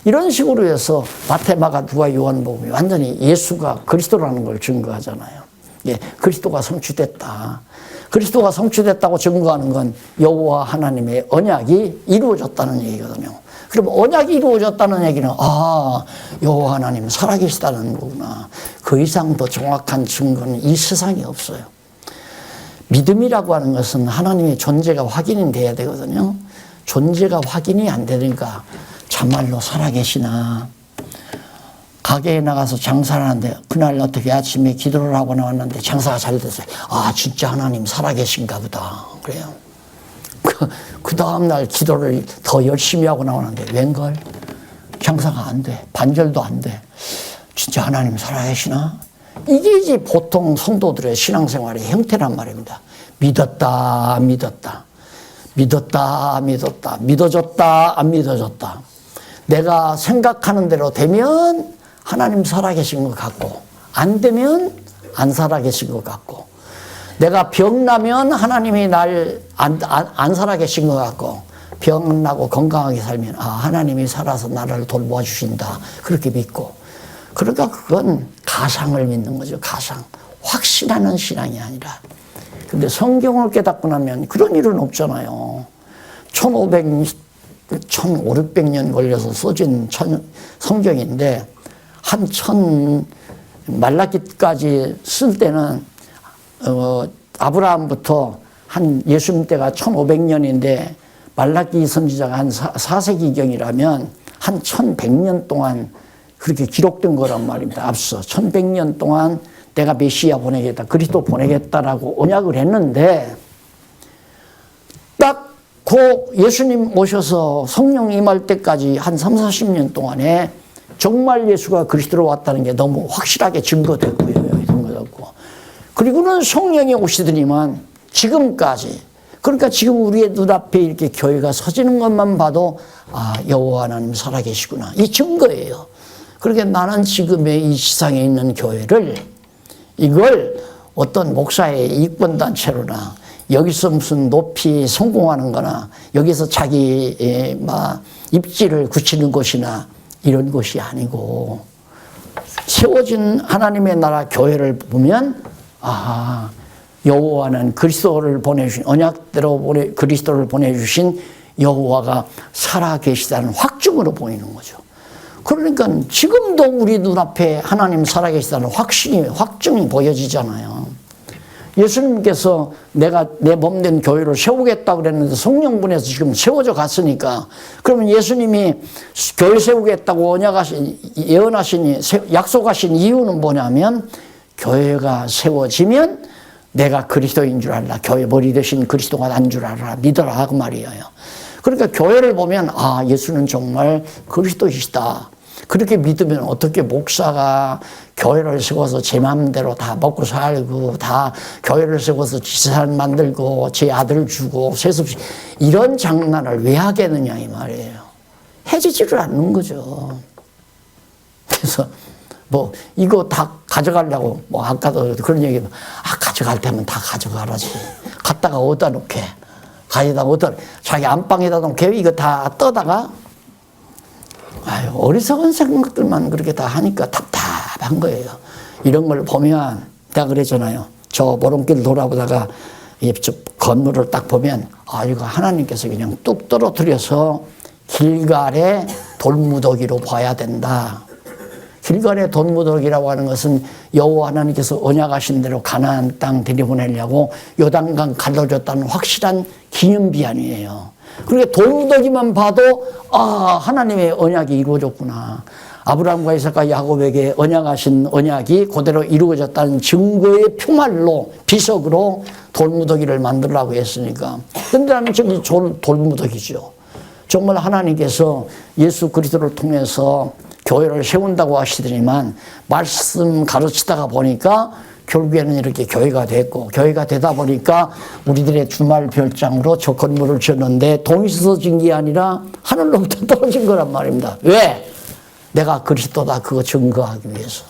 이런 식으로 해서 마태마가 누가 요한복음이 완전히 예수가 그리스도라는 걸 증거하잖아요. 예, 그리스도가 성취됐다. 그리스도가 성취됐다고 증거하는 건 여호와 하나님의 언약이 이루어졌다는 얘기거든요. 그럼 언약이 이루어졌다는 얘기는 여호와 하나님 살아계시다는 거구나. 그 이상 더 정확한 증거는 이 세상에 없어요. 믿음이라고 하는 것은 하나님의 존재가 확인이 돼야 되거든요. 존재가 확인이 안 되니까 참말로 살아계시나. 가게에 나가서 장사를 하는데 그날 어떻게 아침에 기도를 하고 나왔는데 장사가 잘 됐어요. 진짜 하나님 살아계신가 보다. 그래요. 그 다음날 기도를 더 열심히 하고 나오는데 웬걸? 장사가 안 돼. 반절도 안 돼. 진짜 하나님 살아계시나? 이게 이제 보통 성도들의 신앙생활의 형태란 말입니다. 믿었다, 믿었다. 믿었다, 믿었다. 믿어졌다, 안 믿어졌다. 내가 생각하는 대로 되면 하나님 살아계신 것 같고, 안 되면 안 살아계신 것 같고, 내가 병나면 하나님이 날 안 살아계신 것 같고, 병나고 건강하게 살면 하나님이 살아서 나를 돌보아주신다. 그렇게 믿고. 그러니까 그건 가상을 믿는 거죠. 가상. 확신하는 신앙이 아니라. 근데 성경을 깨닫고 나면 그런 일은 없잖아요. 1500년 걸려서 써진 성경인데 말라기까지 쓸 때는 아브라함부터 한 예수님 때가 1500년인데 말라기 선지자가 한 4세기경이라면 한 1100년 동안 그렇게 기록된 거란 말입니다. 앞서 1100년 동안 내가 메시아 보내겠다, 그리스도 보내겠다라고 언약을 했는데 딱 그 예수님 오셔서 성령 임할 때까지 한 3, 40년 동안에 정말 예수가 그리스도로 왔다는 게 너무 확실하게 증거됐고요. 증거됐고. 그리고는 성령이 오시더니만 지금까지, 그러니까 지금 우리의 눈앞에 이렇게 교회가 서지는 것만 봐도 아, 여호와 하나님 살아계시구나. 이 증거예요. 그러니까 나는 지금의 이 세상에 있는 교회를 이걸 어떤 목사의 이권단체로나 여기서 무슨 높이 성공하는 거나 여기서 자기 막 입지를 굳히는 곳이나 이런 것이 아니고 세워진 하나님의 나라 교회를 보면 아, 여호와는 그리스도를 보내주신 언약대로 그리스도를 보내주신 여호와가 살아계시다는 확증으로 보이는 거죠. 그러니까 지금도 우리 눈앞에 하나님 살아계시다는 확증이 보여지잖아요. 예수님께서 내가 내 몸된 교회를 세우겠다고 그랬는데 성령분에서 지금 세워져 갔으니까 그러면 예수님이 교회 세우겠다고 예언하시니 약속하신 이유는 뭐냐면 교회가 세워지면 내가 그리스도인 줄 알라. 교회 머리 대신 그리스도가 난 줄 알아. 믿어라 그 말이에요. 그러니까 교회를 보면 아, 예수는 정말 그리스도이시다. 그렇게 믿으면 어떻게 목사가 교회를 세워서 제 마음대로 다 먹고 살고 다 교회를 세워서 지산 만들고 제 아들 주고 세습시 이런 장난을 왜 하겠느냐 이 말이에요. 해지지를 않는 거죠. 그래서 뭐 이거 다 가져가려고 뭐 아까도 그런 얘기 아 가져갈 때면 다 가져가라지. 갖다가 어디다 놓게. 가져다 어디다 자기 안방에다 놓게 이거 다 떠다가 아유, 어리석은 생각들만 그렇게 다 하니까 답답한 거예요. 이런 걸 보면 내가 그랬잖아요. 저 모름길 돌아보다가 저 건물을 딱 보면 아 이거 하나님께서 그냥 뚝 떨어뜨려서 길갈의 돌무더기로 봐야 된다. 길갈의 돌무더기라고 하는 것은 여호와 하나님께서 언약하신 대로 가나안 땅 들여보내려고 요단강 가둬줬다는 확실한 기념비안이에요. 그러니까 돌무더기만 봐도 아 하나님의 언약이 이루어졌구나. 아브라함과 이삭과 야곱에게 언약하신 언약이 그대로 이루어졌다는 증거의 표말로 비석으로 돌무더기를 만들라고 했으니까. 근데 나는 저기 돌무더기죠. 정말 하나님께서 예수 그리스도를 통해서 교회를 세운다고 하시더니만 말씀 가르치다가 보니까 결국에는 이렇게 교회가 됐고 교회가 되다 보니까 우리들의 주말 별장으로 저 건물을 지었는데 돈이 있어서 진 게 아니라 하늘로부터 떨어진 거란 말입니다. 왜? 내가 그리스도다 그거 증거하기 위해서.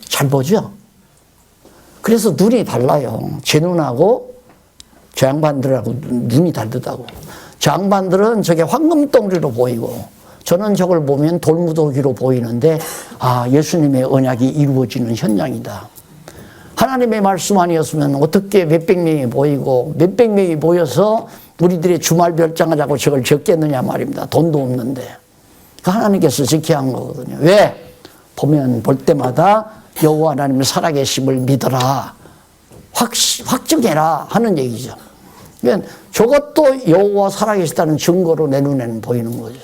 잘 보죠? 그래서 눈이 달라요. 제 눈하고 저 양반들하고 눈이 다르다고. 저 양반들은 저게 황금덩어리로 보이고 저는 저걸 보면 돌무더기로 보이는데 아 예수님의 언약이 이루어지는 현장이다. 하나님의 말씀 아니었으면 어떻게 몇백 명이 보이고 몇백 명이 모여서 우리들의 주말 별장하자고 저걸 적겠느냐 말입니다. 돈도 없는데. 하나님께서 지켜야 한 거거든요. 왜? 보면 볼 때마다 여호와 하나님의 살아계심을 믿어라. 확증해라 하는 얘기죠. 그러니까 저것도 여호와 살아계시다는 증거로 내 눈에는 보이는 거죠.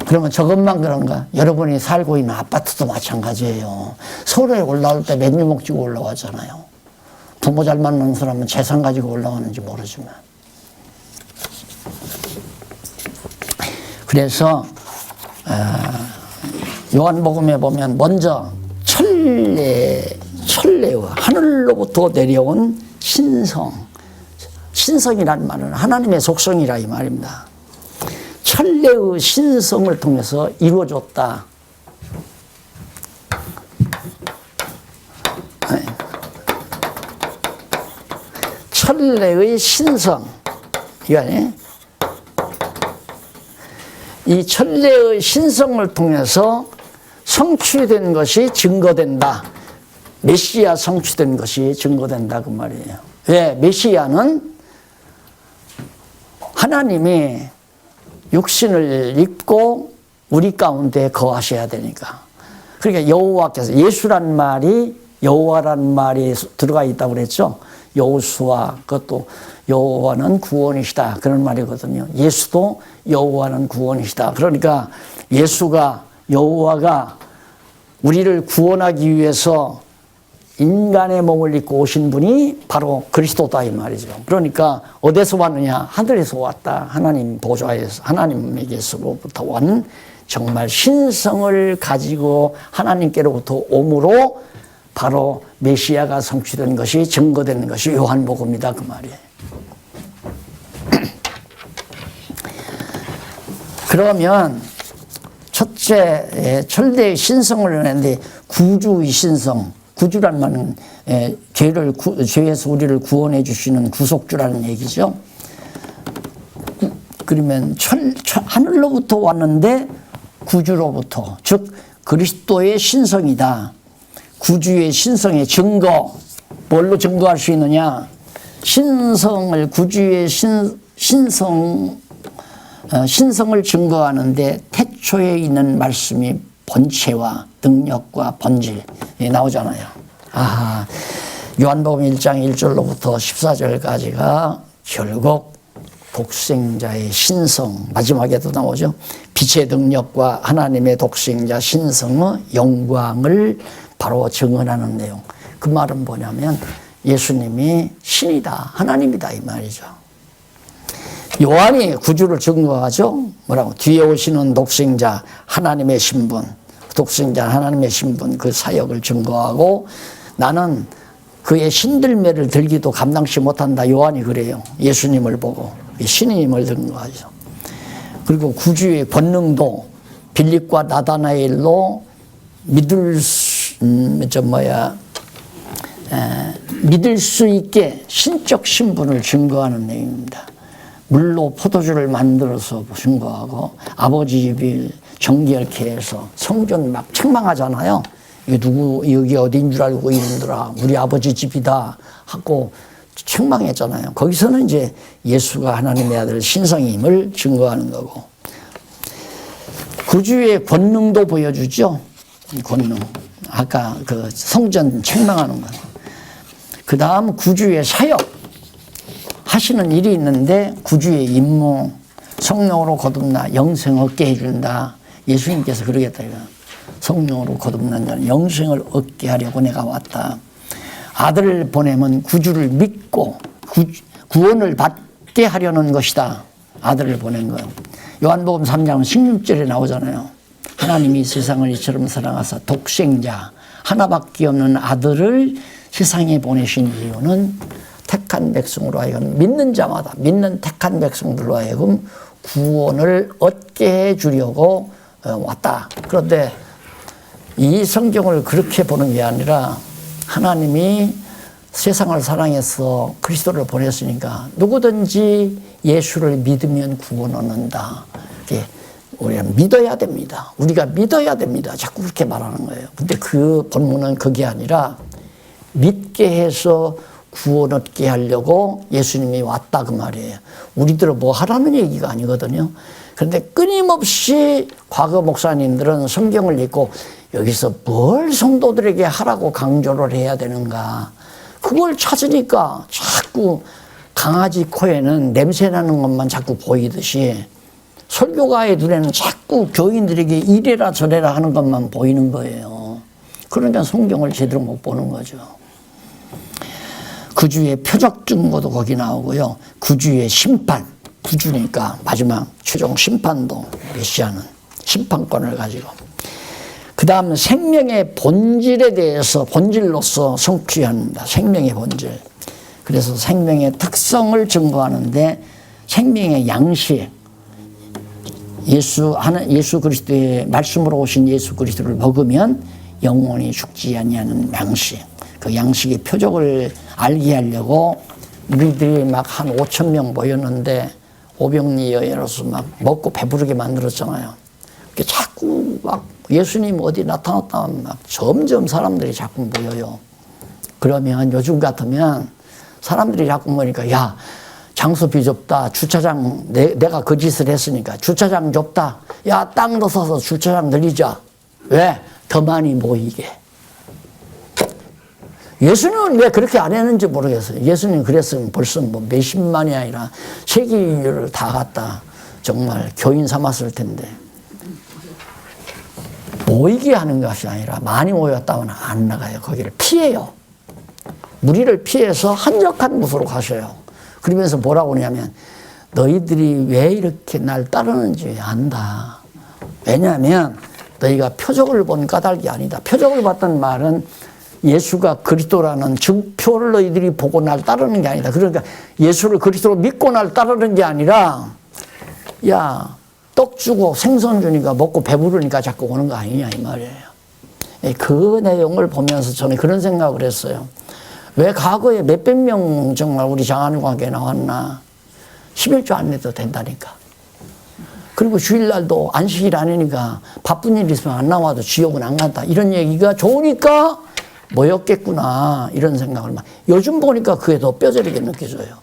그러면 저것만 그런가? 여러분이 살고 있는 아파트도 마찬가지예요. 서울에 올라올 때 맨유목 지고 올라왔잖아요. 부모 잘 만나는 사람은 재산 가지고 올라오는지 모르지만. 그래서 요한복음에 보면 먼저 천례와 하늘로부터 내려온 신성이라는 말은 하나님의 속성이라 이 말입니다. 천례의 신성을 통해서 이루어졌다. 천례의 신성. 이 천례의 신성을 통해서 성취된 것이 증거된다. 메시아 성취된 것이 증거된다 그 말이에요. 왜? 메시아는 하나님이 육신을 입고 우리 가운데 거하셔야 되니까. 그러니까 여호와께서 예수란 말이 여호와란 말이 들어가 있다고 그랬죠. 여호수아 그것도 여호와는 구원이시다 그런 말이거든요. 예수도 여호와는 구원이시다. 그러니까 예수가 여호와가 우리를 구원하기 위해서 인간의 몸을 입고 오신 분이 바로 그리스도다 이 말이죠. 그러니까 어디서 왔느냐? 하늘에서 왔다. 하나님 보좌에서, 하나님에게서부터 온 정말 신성을 가지고 하나님께로부터 오므로 바로 메시아가 성취된 것이 증거되는 것이 요한복음이다 그 말이에요. 그러면 첫째 철대의 신성을 했는데 구주의 신성, 구주란 말은 죄에서 우리를 구원해 주시는 구속주라는 얘기죠. 그러면 하늘로부터 왔는데 구주로부터, 즉 그리스도의 신성이다. 구주의 신성의 증거, 뭘로 증거할 수 있느냐? 신성을, 구주의 신성을 증거하는데 태초에 있는 말씀이 본체와 능력과 본질 나오잖아요. 요한복음 1장 1절로부터 14절까지가 결국 독생자의 신성, 마지막에도 나오죠. 빛의 능력과 하나님의 독생자 신성의 영광을 바로 증언하는 내용. 그 말은 뭐냐면 예수님이 신이다, 하나님이다 이 말이죠. 요한이 구주를 증거하죠. 뭐라고? 뒤에 오시는 독생자 하나님의 신분, 독생자 하나님의 신분, 그 사역을 증거하고 나는 그의 신들매를 들기도 감당치 못한다. 요한이 그래요. 예수님을 보고 신임을 증거하죠. 그리고 구주의 권능도 빌립과 나다나엘로 믿을 수 있게 신적 신분을 증거하는 내용입니다. 물로 포도주를 만들어서 증거하고 아버지 집을 정결케 해서 성전 막 책망하잖아요. 이게 여기 어딘 줄 알고 이름들아 우리 아버지 집이다 하고 책망했잖아요. 거기서는 이제 예수가 하나님의 아들 신성임을 증거하는 거고, 구주의 권능도 보여주죠. 권능. 아까 그 성전 책망하는 거. 그 다음 구주의 사역 하시는 일이 있는데 구주의 임무, 성령으로 거듭나 영생 얻게 해준다. 예수님께서 그러겠다. 성령으로 거듭난 자는 영생을 얻게 하려고 내가 왔다. 아들을 보내면 구주를 믿고 구원을 받게 하려는 것이다. 아들을 보낸 거예요. 요한복음 3장 16절에 나오잖아요. 하나님이 세상을 이처럼 사랑하사 독생자 하나밖에 없는 아들을 세상에 보내신 이유는 택한 백성으로 하여금 믿는 자마다, 믿는 택한 백성들로 하여금 구원을 얻게 해주려고 왔다. 그런데 이 성경을 그렇게 보는 게 아니라 하나님이 세상을 사랑해서 그리스도를 보냈으니까 누구든지 예수를 믿으면 구원 얻는다. 우리가 믿어야 됩니다. 우리가 믿어야 됩니다. 자꾸 그렇게 말하는 거예요. 근데 그 본문은 그게 아니라 믿게 해서 구원 얻게 하려고 예수님이 왔다 그 말이에요. 우리들은 뭐 하라는 얘기가 아니거든요. 그런데 끊임없이 과거 목사님들은 성경을 읽고 여기서 뭘 성도들에게 하라고 강조를 해야 되는가. 그걸 찾으니까 자꾸 강아지 코에는 냄새 나는 것만 자꾸 보이듯이 설교가의 눈에는 자꾸 교인들에게 이래라 저래라 하는 것만 보이는 거예요. 그러니까 성경을 제대로 못 보는 거죠. 구주의 표적 증거도 거기 나오고요. 구주의 심판, 구주니까 마지막 최종 심판도 메시아는 심판권을 가지고. 그 다음 생명의 본질에 대해서 본질로서 성취합니다. 생명의 본질. 그래서 생명의 특성을 증거하는데 생명의 양식, 예수 그리스도의 말씀으로 오신 예수 그리스도를 먹으면 영원히 죽지 아니하는 양식. 그 양식의 표적을 알게 하려고 우리들이 막 한 5,000명 모였는데 오병이어로서 막 먹고 배부르게 만들었잖아요. 자꾸 막 예수님 어디 나타났다 막 점점 사람들이 자꾸 모여요. 그러면 요즘 같으면 사람들이 자꾸 모이니까 야 장소 비좁다. 주차장 내가 그 짓을 했으니까 주차장 좁다. 야 땅도 사서 주차장 늘리자. 왜? 더 많이 모이게. 예수님은 왜 그렇게 안 했는지 모르겠어요. 예수님 그랬으면 벌써 뭐 몇십만이 아니라 세계 인류를 다 갖다 정말 교인 삼았을 텐데. 모이게 하는 것이 아니라 많이 모였다면 안 나가요. 거기를 피해요. 무리를 피해서 한적한 곳으로 가셔요. 그러면서 뭐라고 하냐면 너희들이 왜 이렇게 날 따르는지 안다. 왜냐하면 너희가 표적을 본 까닭이 아니다. 표적을 봤던 말은 예수가 그리스도라는 증표를 너희들이 보고 날 따르는 게 아니다. 그러니까 예수를 그리스도로 믿고 날 따르는 게 아니라 야, 떡 주고 생선 주니까 먹고 배부르니까 자꾸 오는 거 아니냐 이 말이에요. 그 내용을 보면서 저는 그런 생각을 했어요. 왜 과거에 몇백 명 정말 우리 장안관계에 나왔나. 11조 안 내도 된다니까. 그리고 주일날도 안식일 아니니까 바쁜 일 있으면 안 나와도 지옥은 안 간다. 이런 얘기가 좋으니까 모였겠구나. 이런 생각을 막. 요즘 보니까 그게 더 뼈저리게 느껴져요.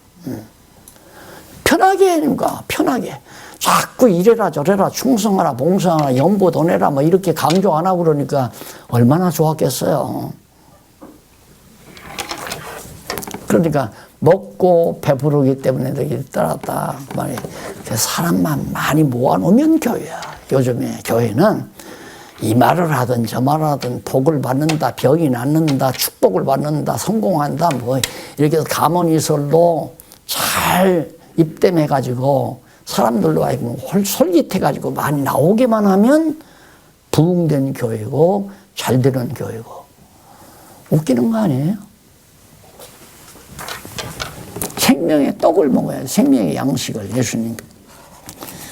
편하게 해니까 편하게. 자꾸 이래라 저래라 충성하라 봉사하라 연보 더 내라 뭐 이렇게 강조 안 하고 그러니까 얼마나 좋았겠어요. 그러니까 먹고 배부르기 때문에 너희 따랐다 말이 사람만 많이 모아놓으면 교회야. 요즘에 교회는 이 말을 하든 저 말을 하든 복을 받는다, 병이 낫는다, 축복을 받는다, 성공한다 뭐 이렇게 해서 감언이설로 잘 입댐해가지고 사람들로 하여금 솔깃해가지고 많이 나오게만 하면 부흥된 교회고 잘 되는 교회고. 웃기는 거 아니에요? 생명의 떡을 먹어야 생명의 양식을 예수님.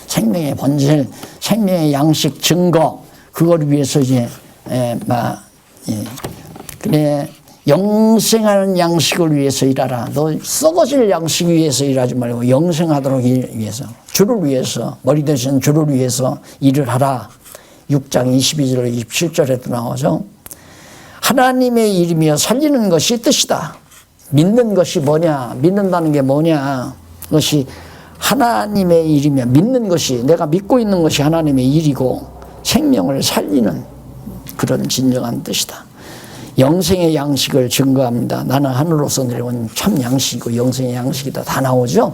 생명의 본질, 생명의 양식 증거 그걸 위해서 이제 그래 영생하는 양식을 위해서 일하라. 너 썩어질 양식 위해서 일하지 말고 영생하도록 위해서 주를 위해서 머리 대신 주를 위해서 일을 하라. 6장 22절 27절에도 나오죠. 하나님의 이름이여 살리는 것이 뜻이다. 믿는 것이 뭐냐? 믿는다는 게 뭐냐? 그것이 하나님의 일이며 믿는 것이 내가 믿고 있는 것이 하나님의 일이고 생명을 살리는 그런 진정한 뜻이다. 영생의 양식을 증거합니다. 나는 하늘로서 내려온 참 양식이고 영생의 양식이다. 다 나오죠.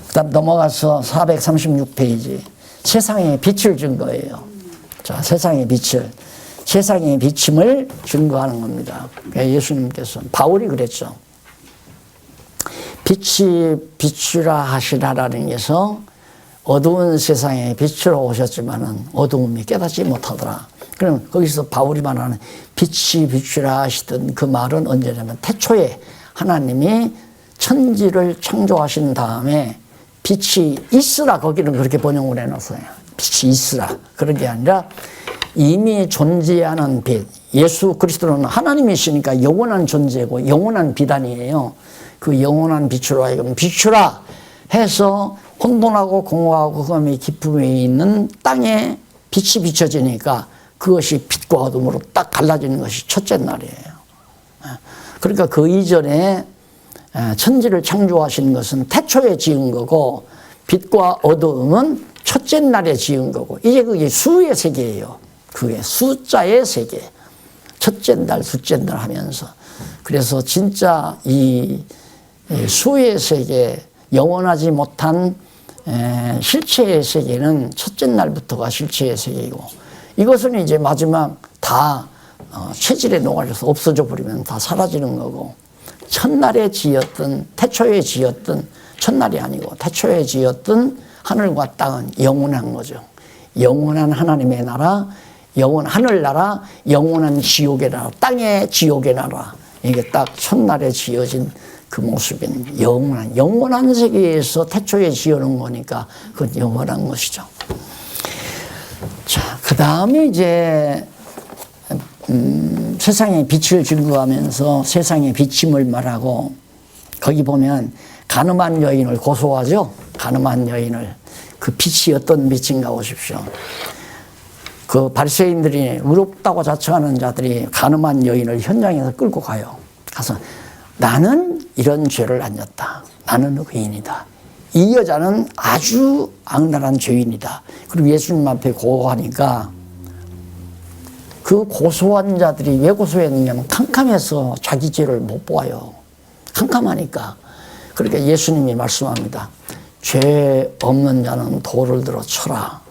그 다음 넘어가서 436페이지 세상의 빛을 증거해요. 자, 세상의 빛을 세상의 비침을 증거하는 겁니다. 예수님께서 바울이 그랬죠. 빛이 비추라 하시라라는 것에서 어두운 세상에 빛으로 오셨지만은 어두움이 깨닫지 못하더라. 그럼 거기서 바울이 말하는 빛이 비추라 하시던 그 말은 언제냐면 태초에 하나님이 천지를 창조하신 다음에 빛이 있으라 거기는 그렇게 번역을 해놨어요. 빛이 있으라. 그런 게 아니라 이미 존재하는 빛. 예수 그리스도는 하나님이시니까 영원한 존재고 영원한 빛 아니에요. 그 영원한 빛으로 하여금 비추라 해서 혼돈하고 공허하고 흑암의 깊음에 있는 땅에 빛이 비춰지니까 그것이 빛과 어둠으로 딱 갈라지는 것이 첫째 날이에요. 그러니까 그 이전에 천지를 창조하신 것은 태초에 지은 거고 빛과 어둠은 첫째 날에 지은 거고 이제 그게 수의 세계예요. 그게 숫자의 세계. 첫째 날, 둘째 날 하면서. 그래서 진짜 이 수의 세계, 영원하지 못한 실체의 세계는 첫째 날부터가 실체의 세계이고 이것은 이제 마지막 다 체질에 녹아져서 없어져 버리면 다 사라지는 거고 첫날에 지었던, 태초에 지었던, 첫날이 아니고 태초에 지었던 하늘과 땅은 영원한 거죠. 영원한 하나님의 나라, 하늘나라, 영원한 지옥의 나라, 땅의 지옥의 나라. 이게 딱 첫날에 지어진 그 모습인 영원한 세계에서 태초에 지어놓은 거니까 그건 영원한 것이죠. 자, 그 다음에 이제, 세상의 빛을 증거하면서 세상의 비침을 말하고 거기 보면 가늠한 여인을 고소하죠? 가늠한 여인을. 그 빛이 어떤 빛인가 보십시오. 그 바리새인들이 의롭다고 자청하는 자들이 가늠한 여인을 현장에서 끌고 가요. 가서 나는 이런 죄를 안 졌다. 나는 의인이다. 이 여자는 아주 악랄한 죄인이다. 그리고 예수님 앞에 고하니까 그 고소한 자들이 왜 고소했느냐면 캄캄해서 자기 죄를 못 보아요. 캄캄하니까. 그러니까 예수님이 말씀합니다. 죄 없는 자는 돌을 들어 쳐라.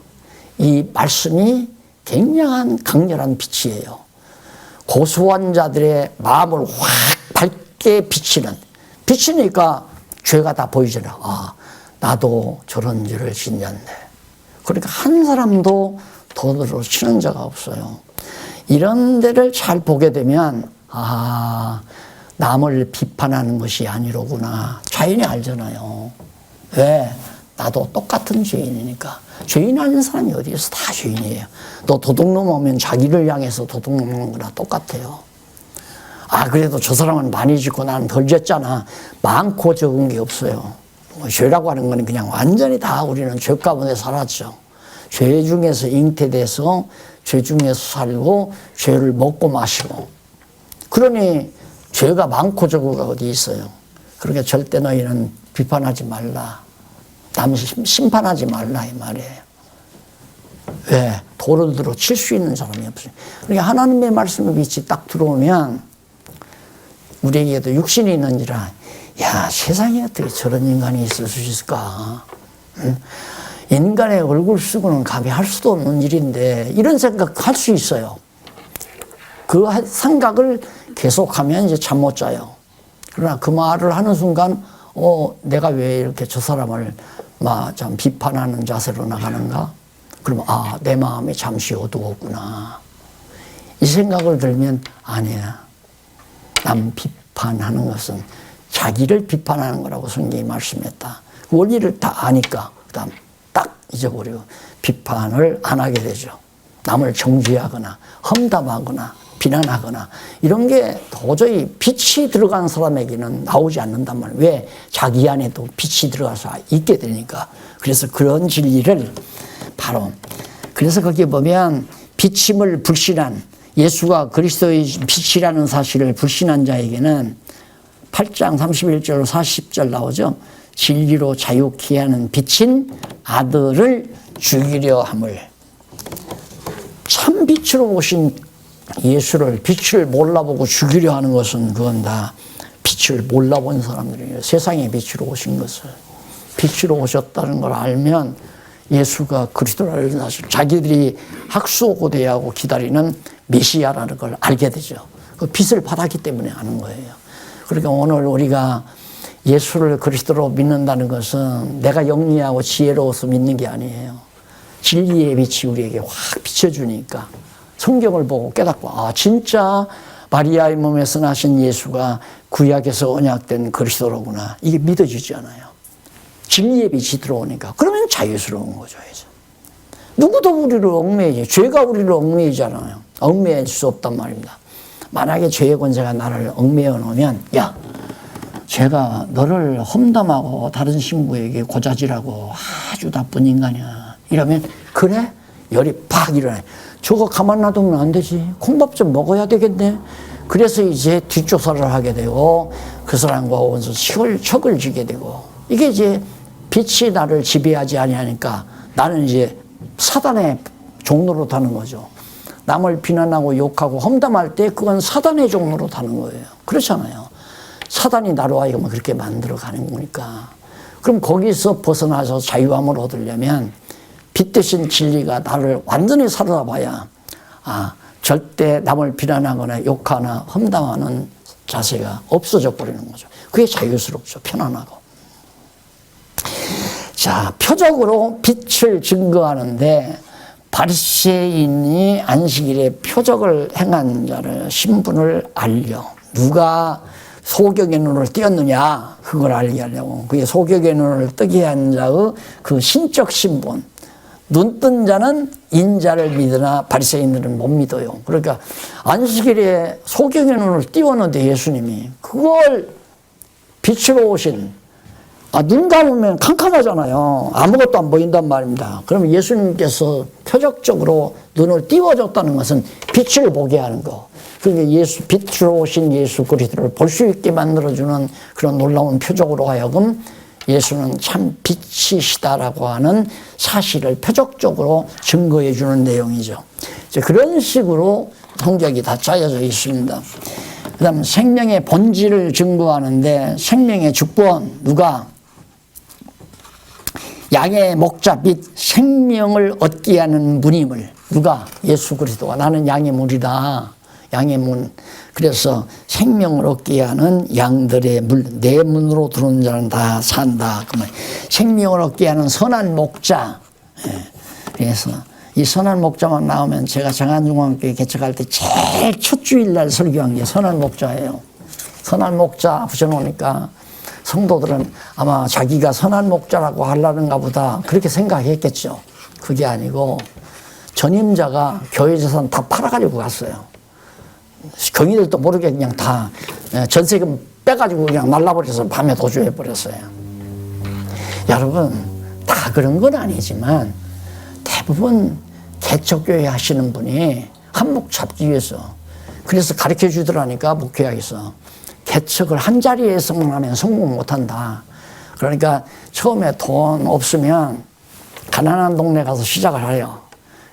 이 말씀이 굉장한 강렬한 빛이에요. 고소한 자들의 마음을 확 밝게 비치니까 죄가 다 보이잖아. 아, 나도 저런 죄를 짓었네. 그러니까 한 사람도 도덕으로 치는 자가 없어요. 이런 데를 잘 보게 되면 아, 남을 비판하는 것이 아니로구나. 자연히 알잖아요. 왜? 나도 똑같은 죄인이니까. 죄인 아닌 사람이 어디 있어? 다 죄인이에요. 너 도둑놈 오면 자기를 향해서 도둑놈 오는 거나 똑같아요. 아, 그래도 저 사람은 많이 짓고 나는 덜 짓잖아. 많고 적은 게 없어요. 뭐 죄라고 하는 건 그냥 완전히 다 우리는 죄 가운데 살았죠. 죄 중에서 잉태돼서 죄 중에서 살고 죄를 먹고 마시고. 그러니 죄가 많고 적고가 어디 있어요. 그러니까 절대 너희는 비판하지 말라. 남 심판하지 말라 이 말이에요. 왜? 돌을 들어 칠 수 있는 사람이 없어요. 그러니까 하나님의 말씀의 빛이 딱 들어오면 우리에게도 육신이 있는지라 야, 세상에 어떻게 저런 인간이 있을 수 있을까? 응? 인간의 얼굴 쓰고는 감히 할 수도 없는 일인데 이런 생각 할 수 있어요. 그 생각을 계속하면 이제 잠 못 자요. 그러나 그 말을 하는 순간 내가 왜 이렇게 저 사람을 좀 비판하는 자세로 나가는가? 그러면 아, 내 마음이 잠시 어두웠구나. 이 생각을 들면 아니야. 남 비판하는 것은 자기를 비판하는 거라고 성경이 말씀했다. 그 원리를 다 아니까 그다음 딱 잊어버리고 비판을 안 하게 되죠. 남을 정죄하거나 험담하거나 비난하거나 이런 게 도저히 빛이 들어간 사람에게는 나오지 않는단 말이에요. 왜? 자기 안에도 빛이 들어가서 있게 되니까. 그래서 그런 진리를 바로 그래서 거기에 보면 비침을 불신한 예수가 그리스도의 빛이라는 사실을 불신한 자에게는 8장 31절 40절 나오죠. 진리로 자유케 하는 빛인 아들을 죽이려 함을. 참 빛으로 오신 예수를 빛을 몰라보고 죽이려 하는 것은 그건 다 빛을 몰라본 사람들이에요. 세상에 빛으로 오신 것을. 빛으로 오셨다는 걸 알면 예수가 그리스도라는 사실, 자기들이 학수고대하고 기다리는 메시아라는 걸 알게 되죠. 그 빛을 받았기 때문에 아는 거예요. 그러니까 오늘 우리가 예수를 그리스도로 믿는다는 것은 내가 영리하고 지혜로워서 믿는 게 아니에요. 진리의 빛이 우리에게 확 비춰주니까 성경을 보고 깨닫고 아, 진짜 마리아의 몸에서 나신 예수가 구약에서 언약된 그리스도로구나. 이게 믿어지지 않아요. 진리의 빛이 들어오니까. 그러면 자유스러운 거죠. 이제. 누구도 우리를 얽매이지. 죄가 우리를 얽매이잖아요. 얽매일 수 없단 말입니다. 만약에 죄의 권세가 나를 얽매여 놓으면 야, 제가 너를 험담하고 다른 신부에게 고자질하고 아주 나쁜 인간이야. 이러면 그래? 열이 팍 일어나요. 저거 가만 놔두면 안 되지. 콩밥 좀 먹어야 되겠네. 그래서 이제 뒷조사를 하게 되고 그 사람과 원수 척을 지게 되고 이게 이제 빛이 나를 지배하지 아니하니까 나는 이제 사단의 종로로 타는 거죠. 남을 비난하고 욕하고 험담할 때 그건 사단의 종로로 타는 거예요. 그렇잖아요. 사단이 나로 하여금 그렇게 만들어가는 거니까. 그럼 거기서 벗어나서 자유함을 얻으려면 빛 대신 진리가 나를 완전히 사로잡아야 아, 절대 남을 비난하거나 욕하거나 험담하는 자세가 없어져 버리는 거죠. 그게 자유스럽죠. 편안하고. 자, 표적으로 빛을 증거하는데 바리새인이 안식일에 표적을 행한 자를 신분을 알려. 누가 소경의 눈을 띄었느냐 그걸 알게 하려고. 그게 소경의 눈을 뜨게 한 자의 그 신적 신분. 눈 뜬 자는 인자를 믿으나 바리새인들은 못 믿어요. 그러니까 안식일에 소경의 눈을 띄웠는데 예수님이 그걸 빛으로 오신 눈 감으면 캄캄하잖아요. 아무것도 안 보인단 말입니다. 그러면 예수님께서 표적적으로 눈을 띄워줬다는 것은 빛을 보게 하는 거. 그러니까 빛으로 오신 예수 그리스도를 볼 수 있게 만들어주는 그런 놀라운 표적으로 하여금 예수는 참 빛이시다라고 하는 사실을 표적적으로 증거해 주는 내용이죠. 그런 식으로 성경이 다 짜여져 있습니다. 그 다음 생명의 본질을 증거하는데 생명의 주권 누가? 양의 목자 및 생명을 얻게 하는 문임을 누가? 예수 그리스도가 나는 양의 물이다. 양의 문. 그래서 생명을 얻게 하는 양들의 내 문으로 들어오는 자는 다 산다. 그러면 생명을 얻게 하는 선한 목자. 그래서 이 선한 목자만 나오면 제가 장안중앙교회 개척할 때 제일 첫 주일날 설교한 게 선한 목자예요. 선한 목자 붙여놓으니까 성도들은 아마 자기가 선한 목자라고 하려는가 보다 그렇게 생각했겠죠. 그게 아니고 전임자가 교회 재산 다 팔아가지고 갔어요. 경위들도 모르게 그냥 다 전세금 빼가지고 그냥 날라버려서 밤에 도주해버렸어요. 여러분 다 그런 건 아니지만 대부분 개척교회 하시는 분이 한몫 잡기 위해서 그래서 가르쳐 주더라니까 목회학에서 개척을 한 자리에서만 하면 성공 못한다. 그러니까 처음에 돈 없으면 가난한 동네 가서 시작을 해요.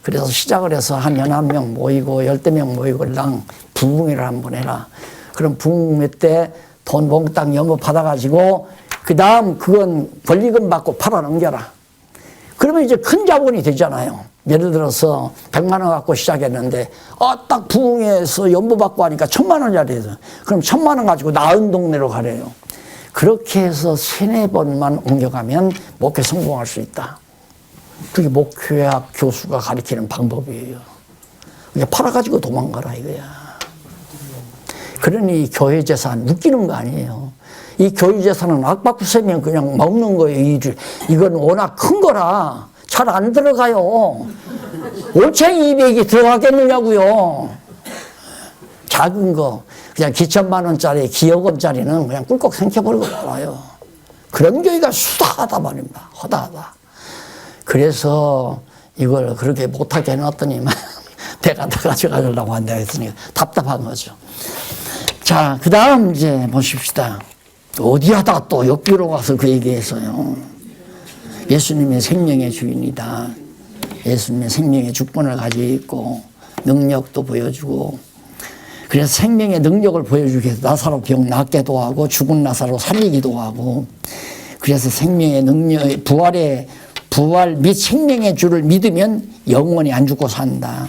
그래서 시작을 해서 한 11명 모이고 10명 모이고 그냥 부흥회를 한번 해라. 그럼 부흥회 때 돈 몽땅 연금 받아가지고 그 다음 그건 권리금 받고 팔아 넘겨라. 그러면 이제 큰 자본이 되잖아요. 예를 들어서 100만 원 갖고 시작했는데 딱 부흥회에서 연부 받고 하니까 1000만 원짜리 해서 그럼 1000만 원 가지고 나은 동네로 가래요. 그렇게 해서 3-4번만 옮겨가면 목회 성공할 수 있다. 그게 목회학 교수가 가르치는 방법이에요. 그냥 팔아가지고 도망가라 이거야. 그러니 교회 재산 웃기는 거 아니에요. 이 교회 재산은 악바구 세면 그냥 먹는 거예요. 이건 워낙 큰 거라 잘 안 들어가요. 올챙이 200이 들어가겠느냐고요. 작은 거 그냥 기천만 원짜리 기여금짜리는 그냥 꿀꺽 생겨버리고 말아요. 그런 교회가 수다하다 말입니다. 허다하다. 그래서 이걸 그렇게 못하게 해놨더니만 내가 다 가져가려고 한다 했으니까 답답한 거죠. 자, 그 다음 이제 보십시다. 어디 하다가 또 옆뒤로 가서 그 얘기했어요. 예수님의 생명의 주인이다. 예수님의 생명의 주권을 가지고 있고 능력도 보여주고 그래서 생명의 능력을 보여주기 위해서 나사로 병 낫게도 하고 죽은 나사로 살리기도 하고 그래서 생명의 능력, 부활 및 생명의 주를 믿으면 영원히 안 죽고 산다.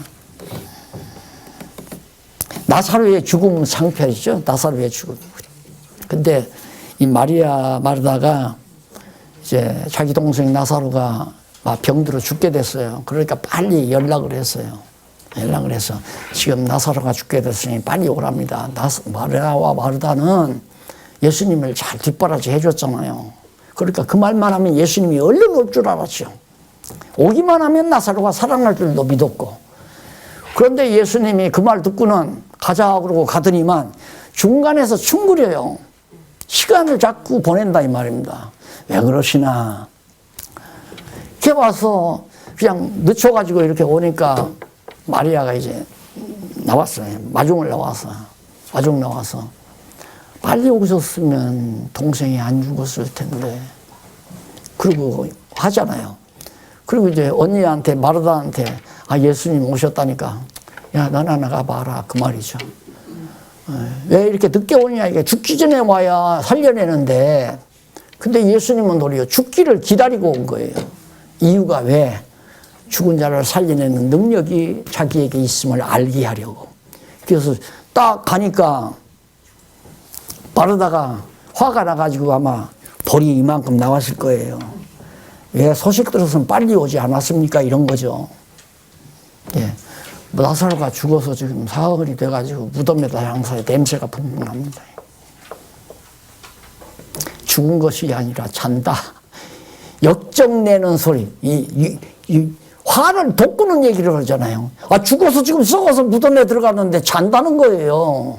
나사로의 죽음 상편이죠. 나사로의 죽음. 근데 이 마리아 마르다가 이제 자기 동생 나사로가 병들어 죽게 됐어요. 그러니까 빨리 연락을 했어요. 연락을 해서 지금 나사로가 죽게 됐으니 빨리 오랍니다. 마리아와 마르다는 예수님을 잘 뒷바라지 해줬잖아요. 그러니까 그 말만 하면 예수님이 얼른 올 줄 알았죠. 오기만 하면 나사로가 살아날 줄도 믿었고. 그런데 예수님이 그 말 듣고는 가자 그러고 가더니만 중간에서 충구려요. 시간을 자꾸 보낸다 이 말입니다. 왜 그러시나. 이렇게 와서 그냥 늦춰가지고 이렇게 오니까 마리아가 이제 나왔어요. 마중 나와서 빨리 오셨으면 동생이 안 죽었을 텐데. 그리고 하잖아요. 그리고 이제 언니한테 마르다한테 예수님 오셨다니까 야 너나 나가봐라 그 말이죠. 왜 이렇게 늦게 오냐 이게 죽기 전에 와야 살려내는데 근데 예수님은 도리어 죽기를 기다리고 온 거예요. 이유가 왜? 죽은 자를 살려내는 능력이 자기에게 있음을 알게 하려고. 그래서 딱 가니까 마르다가 화가 나가지고 아마 볼이 이만큼 나왔을 거예요. 왜 소식 들어서는 빨리 오지 않았습니까? 이런 거죠. 예. 나사로가 죽어서 지금 사흘이 돼가지고 무덤에다 향사에 냄새가 붕붕 납니다. 죽은 것이 아니라 잔다. 역정내는 소리. 화를 돋구는 얘기를 하잖아요. 죽어서 지금 썩어서 무덤에 들어갔는데 잔다는 거예요.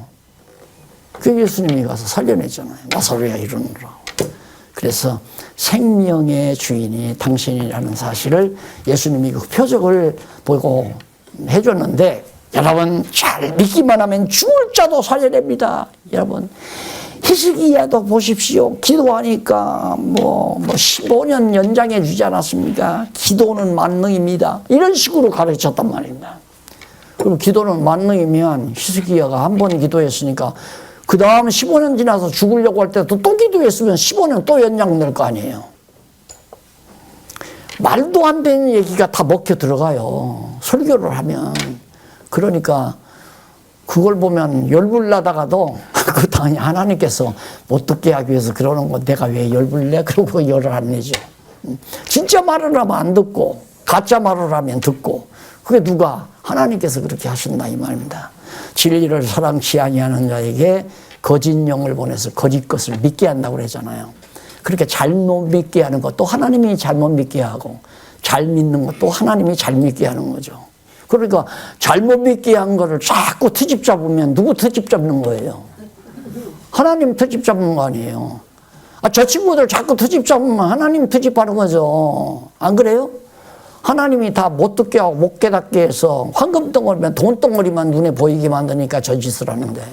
그 예수님이 가서 살려냈잖아요. 나사로야 일어나라고. 그래서 생명의 주인이 당신이라는 사실을 예수님이 그 표적을 보고 해줬는데 여러분 잘 믿기만 하면 죽을 자도 살려냅니다. 여러분 히스기야도 보십시오. 기도하니까 뭐 15년 연장해 주지 않았습니까? 기도는 만능입니다. 이런 식으로 가르쳤단 말입니다. 그럼 기도는 만능이면 히스기야가 한 번 기도했으니까 그 다음 15년 지나서 죽으려고 할 때도 또 기도했으면 15년 또 연장될 거 아니에요. 말도 안 되는 얘기가 다 먹혀 들어가요. 설교를 하면. 그러니까 그걸 보면 열불나다가도 그 당연히 하나님께서 못 듣게 하기 위해서 그러는 거 내가 왜 열불내? 그러고 열을 안 내죠. 진짜 말을 하면 안 듣고 가짜 말을 하면 듣고 그게 누가? 하나님께서 그렇게 하신다 이 말입니다. 진리를 사랑치 아니하는 자에게 거짓 영을 보내서 거짓 것을 믿게 한다고 그러잖아요. 그렇게 잘못 믿게 하는 것도 하나님이 잘못 믿게 하고 잘 믿는 것도 하나님이 잘 믿게 하는 거죠. 그러니까 잘못 믿게 한 거를 자꾸 트집 잡으면 누구 트집 잡는 거예요? 하나님 트집 잡는 거 아니에요. 저 친구들 자꾸 트집 잡으면 하나님 트집하는 거죠. 안 그래요? 하나님이 다 못 듣게 하고 못 깨닫게 해서 황금덩어리면 돈덩어리만 눈에 보이게 만드니까 저 짓을 하는데.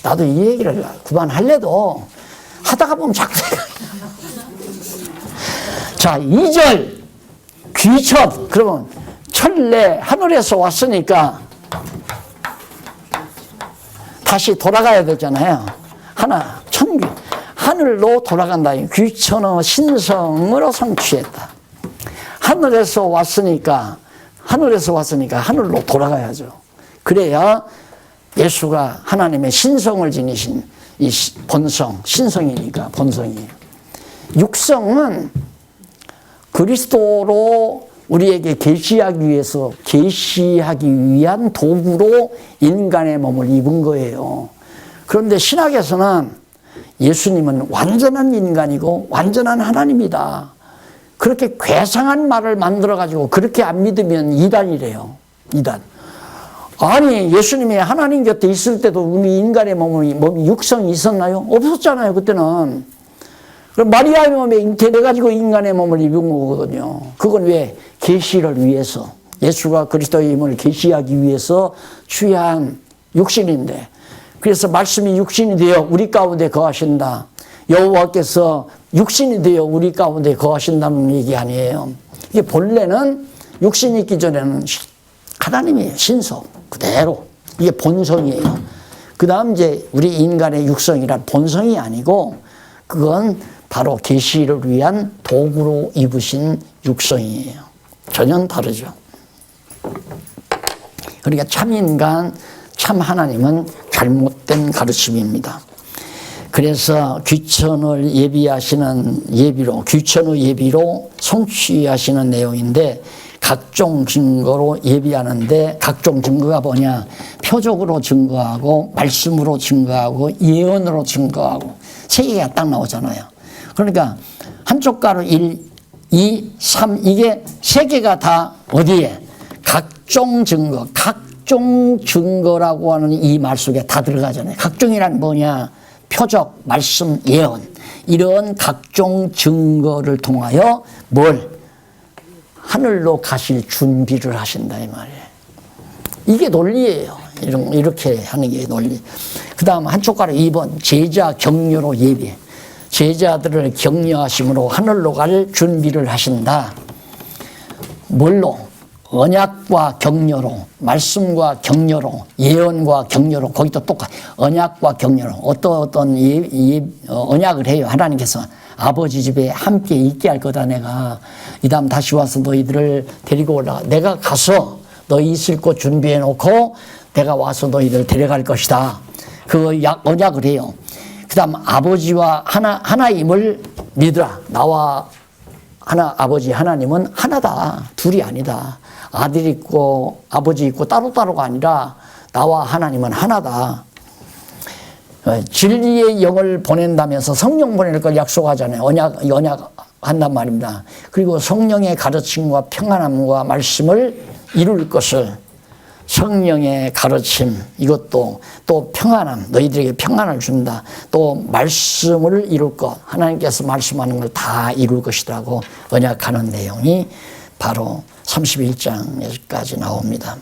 나도 이 얘기를 그만하려도 하다가 보면 자꾸 자, 2절 귀천. 그러면 천래 하늘에서 왔으니까 다시 돌아가야 되잖아요. 천귀 하늘로 돌아간다. 귀천의 신성으로 성취했다. 하늘에서 왔으니까 하늘로 돌아가야죠. 그래야 예수가 하나님의 신성을 지니신 이 본성, 신성이니까 본성이에요. 육성은 그리스도로 우리에게 계시하기 위한 도구로 인간의 몸을 입은 거예요. 그런데 신학에서는 예수님은 완전한 인간이고 완전한 하나님이다. 그렇게 괴상한 말을 만들어가지고 그렇게 안 믿으면 이단이래요. 이단. 아니 예수님이 하나님 곁에 있을 때도 우리 인간의 몸이 육성이 있었나요? 없었잖아요. 그때는. 그럼 마리아의 몸에 잉태돼가지고 인간의 몸을 입은 거거든요. 그건 왜? 계시를 위해서. 예수가 그리스도의 힘을 계시하기 위해서 취한 육신인데, 그래서 말씀이 육신이 되어 우리 가운데 거하신다. 여호와께서 육신이 되어 우리 가운데 거하신다는 얘기 아니에요. 이게 본래는 육신이 있기 전에는 하나님이 신성 그대로 이게 본성이에요. 그 다음 이제 우리 인간의 육성이란 본성이 아니고 그건 바로 계시를 위한 도구로 입으신 육성이에요. 전혀 다르죠. 그러니까 참 인간, 참 하나님은 잘못된 가르침입니다. 그래서 귀천을 귀천의 예비로 성취하시는 내용인데 각종 증거로 예비하는데 각종 증거가 뭐냐? 표적으로 증거하고 말씀으로 증거하고 예언으로 증거하고 세 개가 딱 나오잖아요. 그러니까 한쪽 가로 1, 2, 3 이게 세 개가 다 어디에? 각종 증거, 각종 증거라고 하는 이 말 속에 다 들어가잖아요. 각종이란 뭐냐? 표적, 말씀, 예언 이런 각종 증거를 통하여 뭘? 하늘로 가실 준비를 하신다 이 말이에요. 이게 논리예요. 이렇게 하는 게 논리. 그 다음 한쪽 가로 2번 제자 격려로 예비. 제자들을 격려하심으로 하늘로 갈 준비를 하신다. 뭘로? 언약과 격려로, 말씀과 격려로, 예언과 격려로, 거기도 똑같아. 언약과 격려로. 어떤 언약을 해요. 하나님께서 아버지 집에 함께 있게 할 거다. 내가 이 다음 다시 와서 너희들을 데리고 올라가. 내가 가서 너희 있을 곳 준비해 놓고 내가 와서 너희들 데려갈 것이다. 그 언약을 해요. 그 다음 아버지와 하나임을 믿으라. 나와 아버지 하나님은 하나다. 둘이 아니다. 아들 있고 아버지 있고 따로따로가 아니라 나와 하나님은 하나다. 진리의 영을 보낸다면서 성령 보낼 걸 약속하잖아요. 언약 한단 말입니다. 그리고 성령의 가르침과 평안함과 말씀을 이룰 것을 성령의 가르침 이것도 또 평안함 너희들에게 평안을 준다. 또 말씀을 이룰 것 하나님께서 말씀하는 걸 다 이룰 것이라고 언약하는 내용이 바로 31장까지 나옵니다.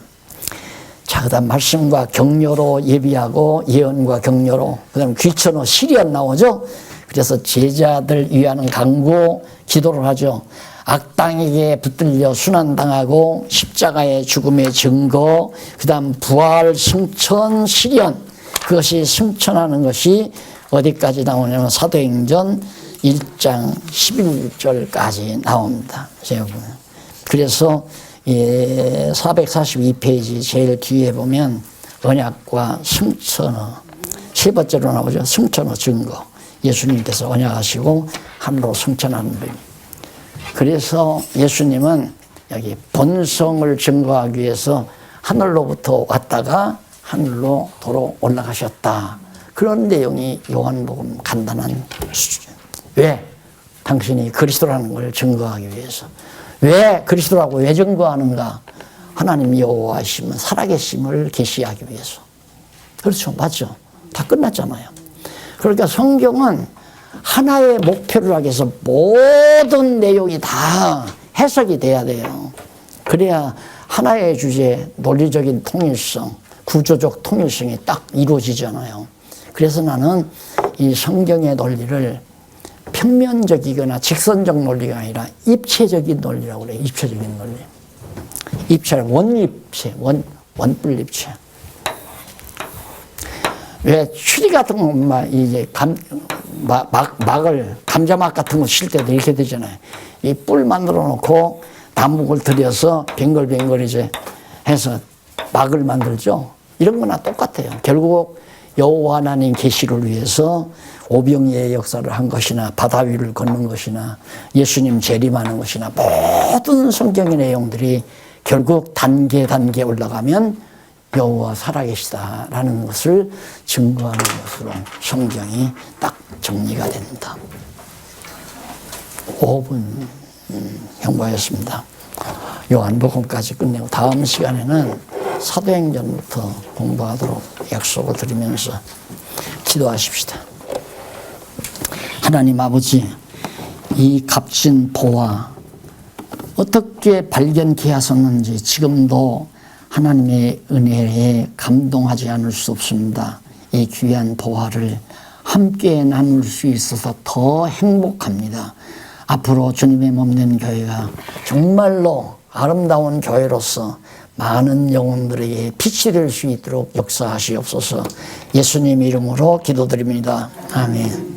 자, 그 다음 말씀과 격려로 예비하고 예언과 격려로 그 다음 귀천어 시련 나오죠. 그래서 제자들 위하는 강구 기도를 하죠. 악당에게 붙들려 순환당하고 십자가의 죽음의 증거 그 다음 부활 승천 시련 그것이 승천하는 것이 어디까지 나오냐면 사도행전 1장 11절까지 나옵니다. 그래서 442페이지 제일 뒤에 보면 언약과 승천어 세 번째로 나오죠. 승천어 증거. 예수님께서 언약하시고 하늘로 승천하는 분. 그래서 예수님은 여기 본성을 증거하기 위해서 하늘로부터 왔다가 하늘로 도로 올라가셨다. 그런 내용이 요한복음 간단한 수준. 왜? 당신이 그리스도라는 걸 증거하기 위해서. 왜 그리스도라고 왜 증거하는가? 하나님 여호와이심은 살아계심을 계시하기 위해서. 그렇죠. 맞죠. 다 끝났잖아요. 그러니까 성경은 하나의 목표를 하기 위해서 모든 내용이 다 해석이 돼야 돼요. 그래야 하나의 주제, 논리적인 통일성, 구조적 통일성이 딱 이루어지잖아요. 그래서 나는 이 성경의 논리를 평면적이거나 직선적 논리가 아니라 입체적인 논리라고 그래요. 입체적인 논리. 입체, 원입체, 원뿔입체. 왜 추리 같은 거, 이제 막을, 감자막 같은 거 칠 때도 이렇게 되잖아요. 이 뿔 만들어 놓고 나무를 들여서 뱅글뱅글 이제 해서 막을 만들죠. 이런 거나 똑같아요. 결국 여호와 하나님 계시를 위해서 오병이의 역사를 한 것이나 바다 위를 걷는 것이나 예수님 재림하는 것이나 모든 성경의 내용들이 결국 단계 올라가면 여호와 살아계시다라는 것을 증거하는 것으로 성경이 딱 정리가 된다. 5분 형보였습니다. 요한복음까지 끝내고 다음 시간에는 사도행전부터 공부하도록 약속을 드리면서 기도하십시다. 하나님 아버지, 이 값진 보화 어떻게 발견케 하셨는지 지금도 하나님의 은혜에 감동하지 않을 수 없습니다. 이 귀한 보화를 함께 나눌 수 있어서 더 행복합니다. 앞으로 주님의 몸된 교회가 정말로 아름다운 교회로서 많은 영혼들에게 빛이 될 수 있도록 역사하시옵소서. 예수님 이름으로 기도드립니다. 아멘.